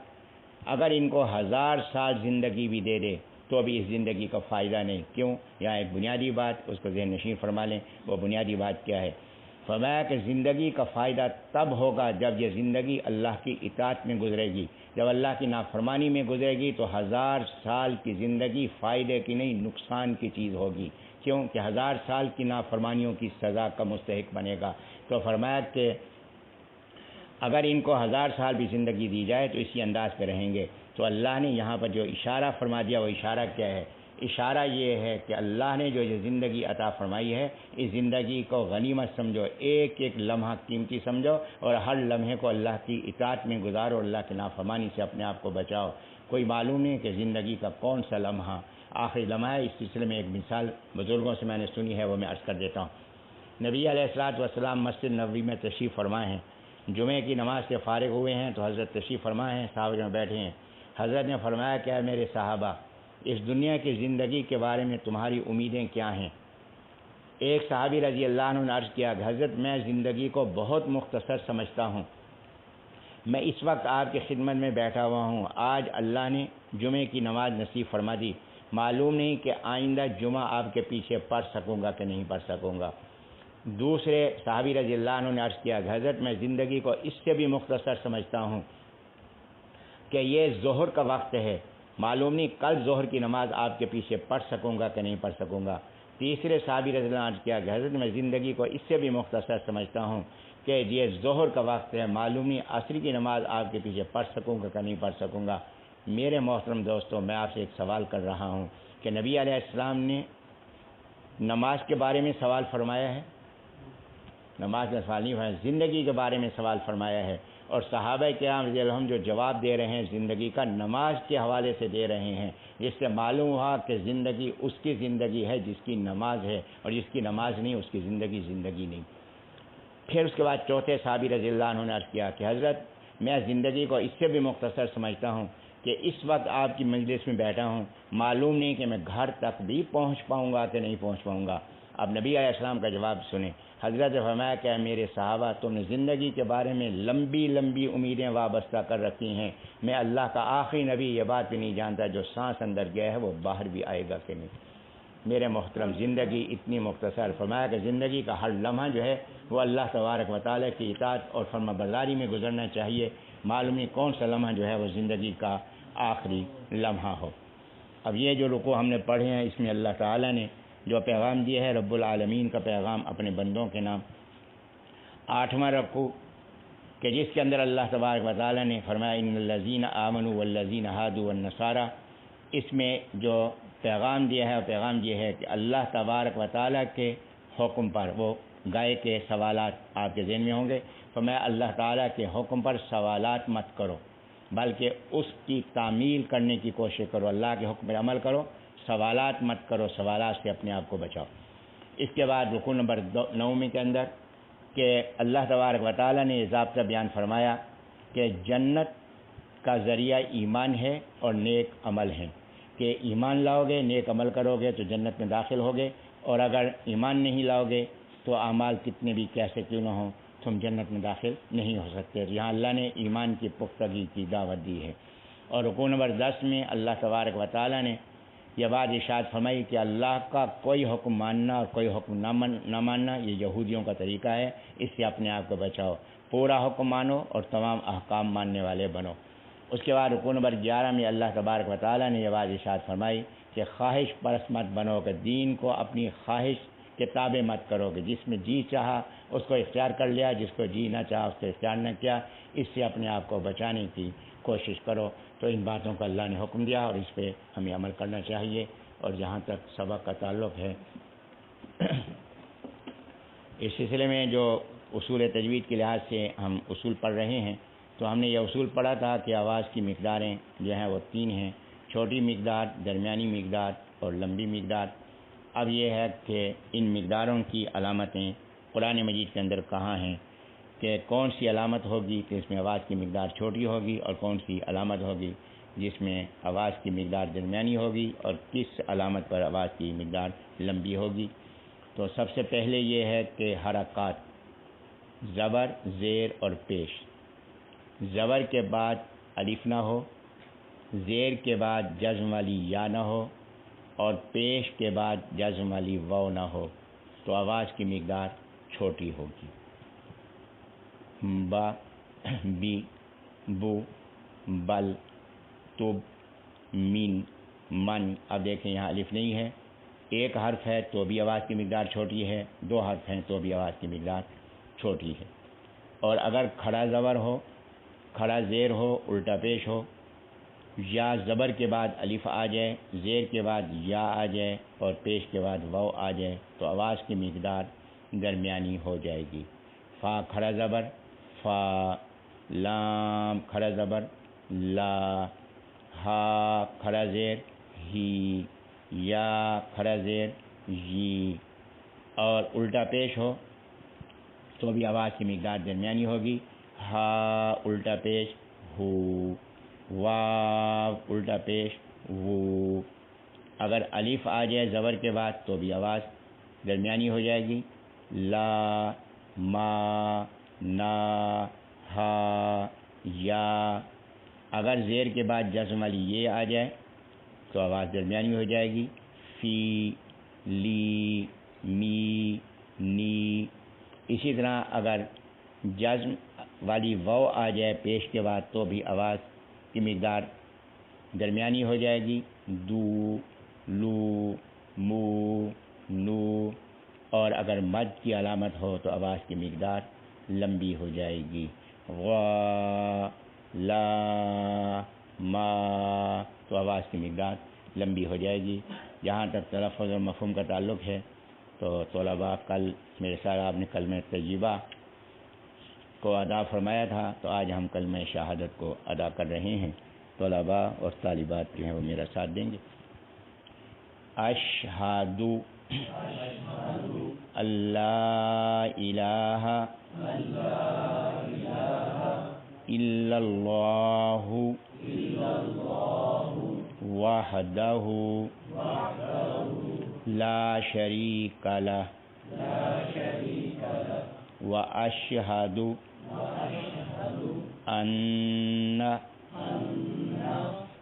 اگر ان کو 1000 سال زندگی بھی دے دے تو بھی اس زندگی کا فائدہ نہیں. کیوں؟ یہاں ایک بنیادی بات اس کو ذہن نشین فرما لیں. وہ بنیادی بات کیا ہے؟ فرمایا کہ زندگی کا فائدہ تب ہوگا جب یہ زندگی اللہ کی اطاعت میں گزرے گی. جب اللہ کی نافرمانی میں گزرے گی تو 1000 سال کی زندگی فائدے کی نہیں نقصان کی چیز ہوگی. کیوں کہ 1000 سال کی نافرمانیوں کی سزا کا مستحق بنے گا. تو فرمایا کہ اگر ان کو 1000 سال بھی زندگی دی جائے تو اسی انداز پہ رہیں گے. تو اللہ نے یہاں پر جو اشارہ فرما دیا وہ اشارہ کیا ہے؟ اشارہ یہ ہے کہ اللہ نے جو یہ زندگی عطا فرمائی ہے اس زندگی کو غنیمت سمجھو, ایک ایک لمحہ قیمتی سمجھو اور ہر لمحے کو اللہ کی اطاعت میں گزارو, اللہ کی نافرمانی سے اپنے آپ کو بچاؤ. کوئی معلوم نہیں کہ زندگی کا کون سا لمحہ آخری لمحہ ہے. اس سلسلے میں ایک مثال بزرگوں سے میں نے سنی ہے, وہ میں عرض کر دیتا ہوں. نبی علیہ الصلوۃ والسلام مسجد نبوی میں تشریف فرمائے ہیں. جمعے کی نماز سے فارغ ہوئے ہیں تو حضرت تشریف فرمائے ہیں, صحابہ میں بیٹھے ہیں. حضرت نے فرمایا کہ میرے صحابہ اس دنیا کی زندگی کے بارے میں تمہاری امیدیں کیا ہیں؟ ایک صحابی رضی اللہ عنہ نے عرض کیا کہ حضرت میں زندگی کو بہت مختصر سمجھتا ہوں. میں اس وقت آپ کی خدمت میں بیٹھا ہوا ہوں. آج اللہ نے جمعے کی نماز نصیب فرما دی. معلوم نہیں کہ آئندہ جمعہ آپ کے پیچھے پڑھ سکوں گا کہ نہیں پڑھ سکوں گا. دوسرے صحابی رضی اللہ عنہ نے عرض کیا کہ حضرت میں زندگی کو اس سے بھی مختصر سمجھتا ہوں کہ یہ ظہر کا وقت ہے. معلوم نہیں کل ظہر کی نماز آپ کے پیچھے پڑھ سکوں گا کہ نہیں پڑھ سکوں گا. تیسرے صحابی رضی اللہ عنہ نے عرض کیا کہ حضرت میں زندگی کو اس سے بھی مختصر سمجھتا ہوں کہ یہ ظہر کا وقت ہے. معلوم نہیں عصر کی نماز آپ کے پیچھے پڑھ سکوں گا کہ نہیں پڑھ سکوں گا. میرے محترم دوستوں, میں آپ سے ایک سوال کر رہا ہوں کہ نبی علیہ السلام نے نماز کے بارے میں سوال فرمایا ہے؟ نماز کا سوال نہیں فرمایا, زندگی کے بارے میں سوال فرمایا ہے. اور صحابہ کرام رضی اللہ عنہم جو جواب دے رہے ہیں زندگی کا, نماز کے حوالے سے دے رہے ہیں, جس سے معلوم ہوا کہ زندگی اس کی زندگی ہے جس کی نماز ہے, اور جس کی نماز نہیں اس کی زندگی زندگی نہیں. پھر اس کے بعد چوتھے صحابی رضی اللہ عنہ نے عرض کیا کہ حضرت میں زندگی کو اس سے بھی مختصر سمجھتا ہوں کہ اس وقت آپ کی مجلس میں بیٹھا ہوں, معلوم نہیں کہ میں گھر تک بھی پہنچ پاؤں گا کہ نہیں پہنچ پاؤں گا. اب نبی علیہ السلام کا جواب سنیں. حضرت فرمایا کہ میرے صحابہ تم نے زندگی کے بارے میں لمبی لمبی امیدیں وابستہ کر رکھی ہیں. میں اللہ کا آخری نبی یہ بات بھی نہیں جانتا جو سانس اندر گیا ہے وہ باہر بھی آئے گا کہ نہیں. میرے محترم زندگی اتنی مختصر. فرمایا کہ زندگی کا ہر لمحہ جو ہے وہ اللہ تبارک و تعالیٰ کی اطاعت اور فرما برداری میں گزرنا چاہیے. معلوم نہیں کون سا لمحہ جو ہے وہ زندگی کا آخری لمحہ ہو. اب یہ جو رکوع ہم نے پڑھے ہیں اس میں اللہ تعالیٰ نے جو پیغام دیا ہے رب العالمین کا پیغام اپنے بندوں کے نام. 8واں رکوع کہ جس کے اندر اللہ تبارک و تعالیٰ نے فرمایا ان الذین آمنوا والذین ہادوا والنصارى. اس میں جو پیغام دیا ہے وہ پیغام یہ ہے کہ اللہ تبارک و تعالیٰ کے حکم پر وہ گائے کے سوالات آپ کے ذہن میں ہوں گے. فرمایا اللہ تعالیٰ کے حکم پر سوالات مت کرو بلکہ اس کی تعمیل کرنے کی کوشش کرو. اللہ کے حکم پر عمل کرو، سوالات مت کرو، سوالات سے اپنے آپ کو بچاؤ. اس کے بعد رکوع نمبر 9 کے اندر کہ اللہ تبارک و تعالیٰ نے یہ ضابطہ بیان فرمایا کہ جنت کا ذریعہ ایمان ہے اور نیک عمل ہیں. کہ ایمان لاؤ گے، نیک عمل کرو گے تو جنت میں داخل ہوگے، اور اگر ایمان نہیں لاؤ گے تو اعمال کتنے بھی کیسے کیوں نہ ہوں تم جنت میں داخل نہیں ہو سکتے. یہاں اللہ نے ایمان کی پختگی کی دعوت دی ہے. اور رکوع نمبر 10 میں اللہ تبارک و تعالیٰ نے یہ بات ارشاد فرمائی کہ اللہ کا کوئی حکم ماننا اور کوئی حکم نہ ماننا یہ یہودیوں کا طریقہ ہے، اس سے اپنے آپ کو بچاؤ. پورا حکم مانو اور تمام احکام ماننے والے بنو. اس کے بعد رکوع نمبر 11 میں اللہ تبارک و تعالیٰ نے یہ بات ارشاد فرمائی کہ خواہش پرست مت بنو، کہ دین کو اپنی خواہش کے تابع مت کرو، کہ جس میں جی چاہا اس کو اختیار کر لیا، جس کو جی نہ چاہا اس کو اختیار نہ کیا. اس سے اپنے آپ کو بچانے کی کوشش کرو. تو ان باتوں کا اللہ نے حکم دیا اور اس پہ ہمیں عمل کرنا چاہیے. اور جہاں تک سبق کا تعلق ہے اس سلسلے میں جو اصول تجوید کے لحاظ سے ہم اصول پڑھ رہے ہیں تو ہم نے یہ اصول پڑھا تھا کہ آواز کی مقداریں جو ہیں وہ 3 ہیں: چھوٹی مقدار، درمیانی مقدار اور لمبی مقدار. اب یہ ہے کہ ان مقداروں کی علامتیں قرآن مجید کے اندر کہاں ہیں، کہ کون سی علامت ہوگی کہ اس میں آواز کی مقدار چھوٹی ہوگی اور کون سی علامت ہوگی جس میں آواز کی مقدار درمیانی ہوگی اور کس علامت پر آواز کی مقدار لمبی ہوگی. تو سب سے پہلے یہ ہے کہ حرکات زبر، زیر اور پیش. زبر کے بعد الف نہ ہو، زیر کے بعد جزم والی یا نہ ہو اور پیش کے بعد جزم والی واو نہ ہو تو آواز کی مقدار چھوٹی ہوگی. با، بی، بو، بل، تب، من، من. اب دیکھیں یہاں الف نہیں ہے، ایک حرف ہے تو بھی آواز کی مقدار چھوٹی ہے، 2 حرف ہیں تو بھی آواز کی مقدار چھوٹی ہے. اور اگر کھڑا زبر ہو، کھڑا زیر ہو، الٹا پیش ہو، یا زبر کے بعد الف آ جائے، زیر کے بعد یا آ جائے اور پیش کے بعد واو آ جائے تو آواز کی مقدار درمیانی ہو جائے گی. فا کھڑا زبر فا، لام کھڑا زبر لا، ہا کھڑا زیر ہی، یا کھڑا زیر یی. اور الٹا پیش ہو تو بھی آواز کی مقدار درمیانی ہوگی. ہا الٹا پیش ہو، واو الٹا پیش وو. اگر الف آ جائے زبر کے بعد تو بھی آواز درمیانی ہو جائے گی. لا، ما، نا، ہا، یا. اگر زیر کے بعد جزم والی یہ آ جائے تو آواز درمیانی ہو جائے گی. فی، لی، می، نی. اسی طرح اگر جزم والی واو آ جائے پیش کے بعد تو بھی آواز کی مقدار درمیانی ہو جائے گی. دو، لو، مو، نو. اور اگر مد کی علامت ہو تو آواز کی مقدار لمبی ہو جائے گی. غا، لا، ما. تو آواز کی مقدار لمبی ہو جائے گی. جہاں تک تلفظ اور مفہوم کا تعلق ہے تو طلباء کل میرے صاحب نے کلمہ طیبہ کو ادا فرمایا تھا تو آج ہم کلمہ شہادت کو ادا کر رہے ہیں. طلباء اور طالبات جو ہیں وہ میرا ساتھ دیں گے. اشہدو اللہ الہ الا اللہ وحدہ لا شریک لہ واشہد ان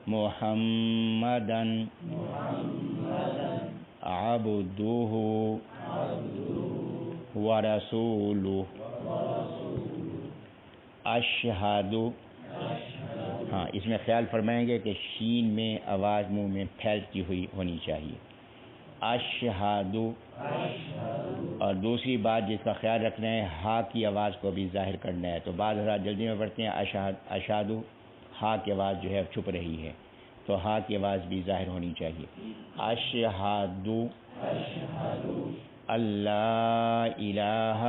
محمدً عبدہ ورسولہ۔ اشہد، ہاں اس میں خیال فرمائیں گے کہ شین میں آواز منہ میں پھیلتی ہوئی ہونی چاہیے۔ اشہد، اور دوسری بات جس کا خیال رکھنا ہے ہا کی آواز کو بھی ظاہر کرنا ہے، تو بعض حضرات جلدی میں پڑھتے ہیں اشہد، ہا کی آواز جو ہے چھپ رہی ہے، تو ہا کی آواز بھی ظاہر ہونی چاہیے۔ اشہد اللہ الہ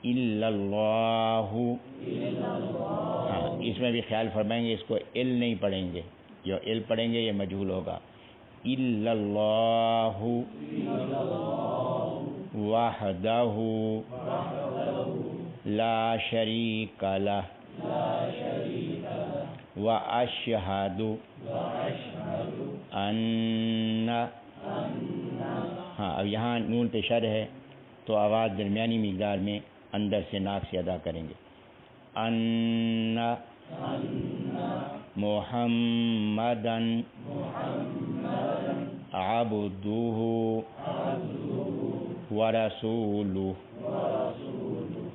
الا اللہ، ہاں اس میں بھی خیال فرمائیں گے، اس کو ال نہیں پڑھیں گے، جو ال پڑھیں گے یہ مجہول ہوگا۔ الا اللہ وحدہ لا شریک لہ واشہد ان، ہاں اب یہاں نون پہ شر ہے تو آواز درمیانی مقدار میں اندر سے ناک سے ادا کریں گے۔ ان محمدً عبدہ ورسولہ،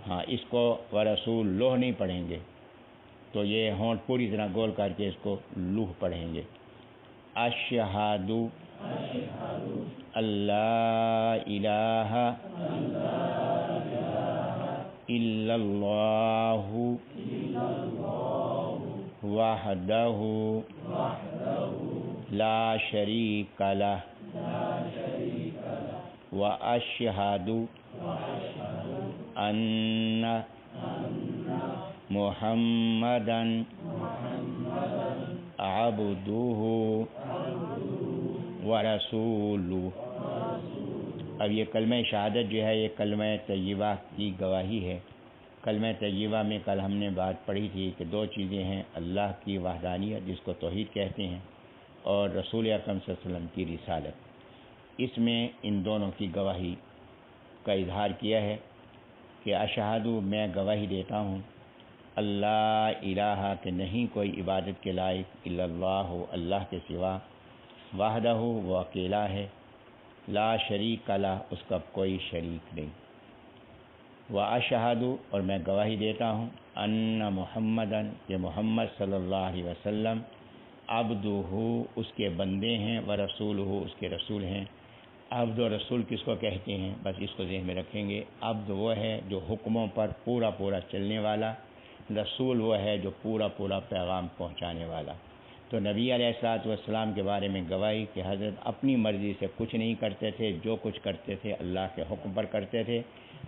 ہاں اس کو ورسولہ نہیں پڑھیں گے، تو یہ ہونٹ پوری طرح گول کر کے اس کو لوہ پڑھیں گے۔ اشہد اللہ الہ الا اللہ وحدہ لا شریک لہ واشہد ان محمدً عبدہ ورسولہ۔ اب یہ کلمہ شہادت جو ہے یہ کلمہ طیبہ کی گواہی ہے۔ کلمہ طیبہ میں کل ہم نے بات پڑھی تھی کہ دو چیزیں ہیں، اللہ کی وحدانیت جس کو توحید کہتے ہیں، اور رسول اکرم صلی اللہ علیہ وسلم کی رسالت۔ اس میں ان دونوں کی گواہی کا اظہار کیا ہے کہ اشہد، میں گواہی دیتا ہوں، اللہ الہ کہ نہیں کوئی عبادت کے لائق الا اللہ، اللہ کے سوا، وحدہ وہ اکیلا ہے، لا شریک لہ اس کا کوئی شریک نہیں، واشہد اور میں گواہی دیتا ہوں، ان محمدً کہ محمد صلی اللہ علیہ وسلم، عبدہ اس کے بندے ہیں، ورسولہ اس کے رسول ہیں۔ عبد و رسول کس کو کہتے ہیں، بس اس کو ذہن میں رکھیں گے۔ عبد وہ ہے جو حکموں پر پورا چلنے والا، رسول وہ ہے جو پورا پیغام پہنچانے والا۔ تو نبی علیہ الصلوۃ والسلام کے بارے میں گواہی کہ حضرت اپنی مرضی سے کچھ نہیں کرتے تھے، جو کچھ کرتے تھے اللہ کے حکم پر کرتے تھے،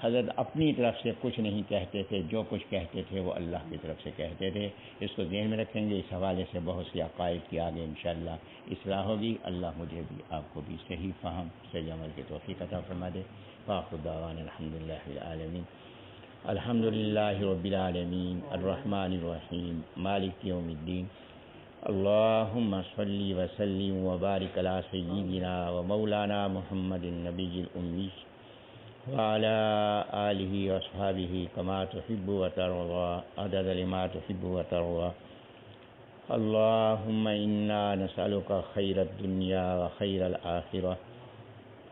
حضرت اپنی طرف سے کچھ نہیں کہتے تھے، جو کچھ کہتے تھے وہ اللہ کی طرف سے کہتے تھے۔ اس کو ذہن میں رکھیں گے، اس حوالے سے بہت سی عقائد کی آگے انشاءاللہ اصلاح ہوگی۔ اللہ مجھے بھی آپ کو بھی صحیح فہم صحیح عمل کی توفیق عطا فرما دے۔ وآخر دعوانا الحمدللہ رب العالمین۔ الحمدللہ رب العالمین الرحمن الرحیم مالک یوم الدین۔ اللہم صلی وسلم وبارک علی سیدنا و مولانا محمد النبی الامی وعلى آلہ واصحابہ کما تحب وترضى عدد لما تحب وترضى۔ اللہم انا نسألک خیر الدنیا وخیر الآخرہ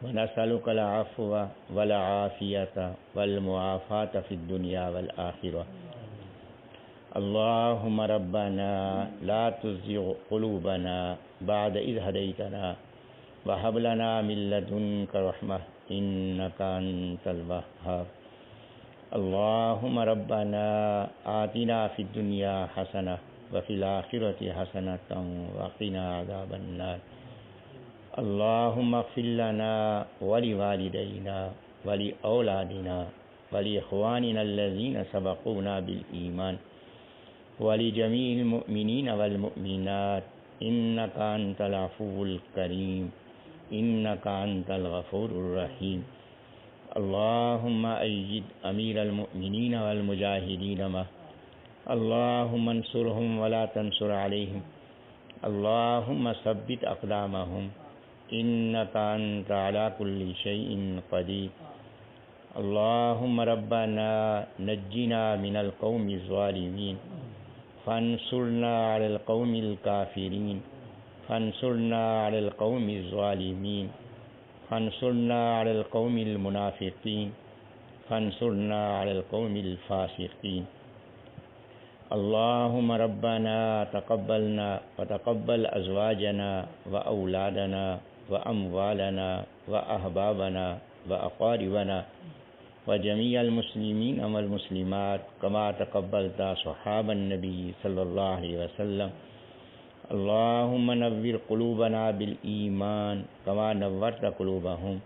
ونسألک العفو والعافیۃ والمعافاة فی الدنیا والآخرہ۔ اللہم ربنا لا تزغ قلوبنا بعد اذ ہدیتنا وہب لنا من لدنک رحمہ انک انت الوہاب۔ اللہم ربنا آتنا فی الدنیا حسنہ وفی الآخرۃ حسنۃ وقنا عذاب النار۔ اللہم اغفر لنا ولوالدینا ولأولادنا ولإخواننا الذین سبقونا بالایمان ولجمیع المؤمنین والمؤمنات انک انت العفو الکریم انک انت الغفور الرحیم۔ اللہم اید امیر المؤمنین والمجاہدین معہ، اللہم انصرهم ولا تنصر علیہم، اللہم ثبت اقدامهم إنك أنت على كل شيء قدير اللهم ربنا نجنا من القوم الظالمين فانصرنا على القوم الكافرين فانصرنا على القوم الظالمين فانصرنا على القوم المنافقين فانصرنا على القوم الفاسقين اللهم ربنا تقبلنا وتقبل أزواجنا وأولادنا وأموالنا وأحبابنا وأقاربنا وجميع المسلمين والمسلمات كما تقبلت صحاب النبي صلى الله عليه وسلم اللهم نور قلوبنا بالإيمان كما نورت قلوبهم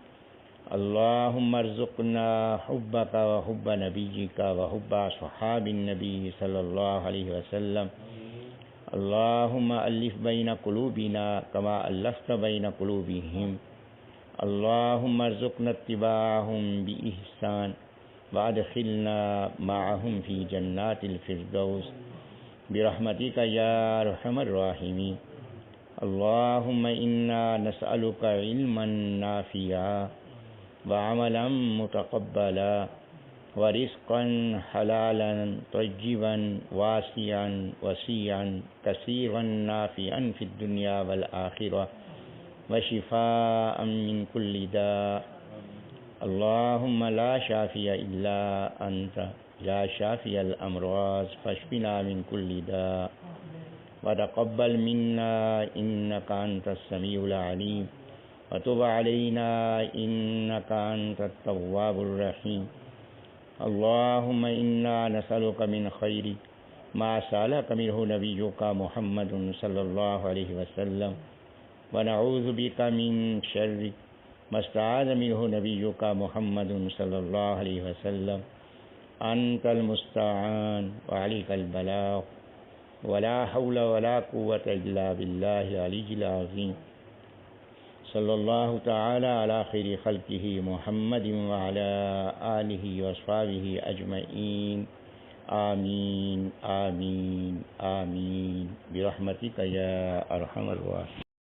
اللهم ارزقنا حبك وحب نبيك وحب صحاب النبي صلى الله عليه وسلم اللهم ألف بين قلوبنا كما ألفت بين قلوبهم اللهم ارزقنا اتباعهم بإحسان وادخلنا معهم في جنات الفردوس برحمتك يا أرحم الراحمين اللهم إنا نسألك علما نافعا وعملا متقبلا ورزقا حلالا طيبا واسعا وسيعا كثيرا نافعا في الدنيا والآخرة وشفاء من كل داء اللهم لا شافي إلا أنت يا شافي الأمراض فاشفنا من كل داء وتقبل منا إنك أنت السميع العليم وتب علينا إنك أنت التواب الرحيم اللهم إنا نسألك من خير ما سألك منه نبيك محمد صلى الله عليه وسلم ونعوذ بك من شر ما استعاذ منه نبيك محمد صلى الله عليه وسلم أنت المستعان وعليك البلاغ ولا حول ولا قوة إلا بالله العلي العظيم صلى الله تعالى على خير خلقه محمد وعلى آله وصحبه أجمعين آمين آمين آمين برحمتك يا أرحم الراحمين.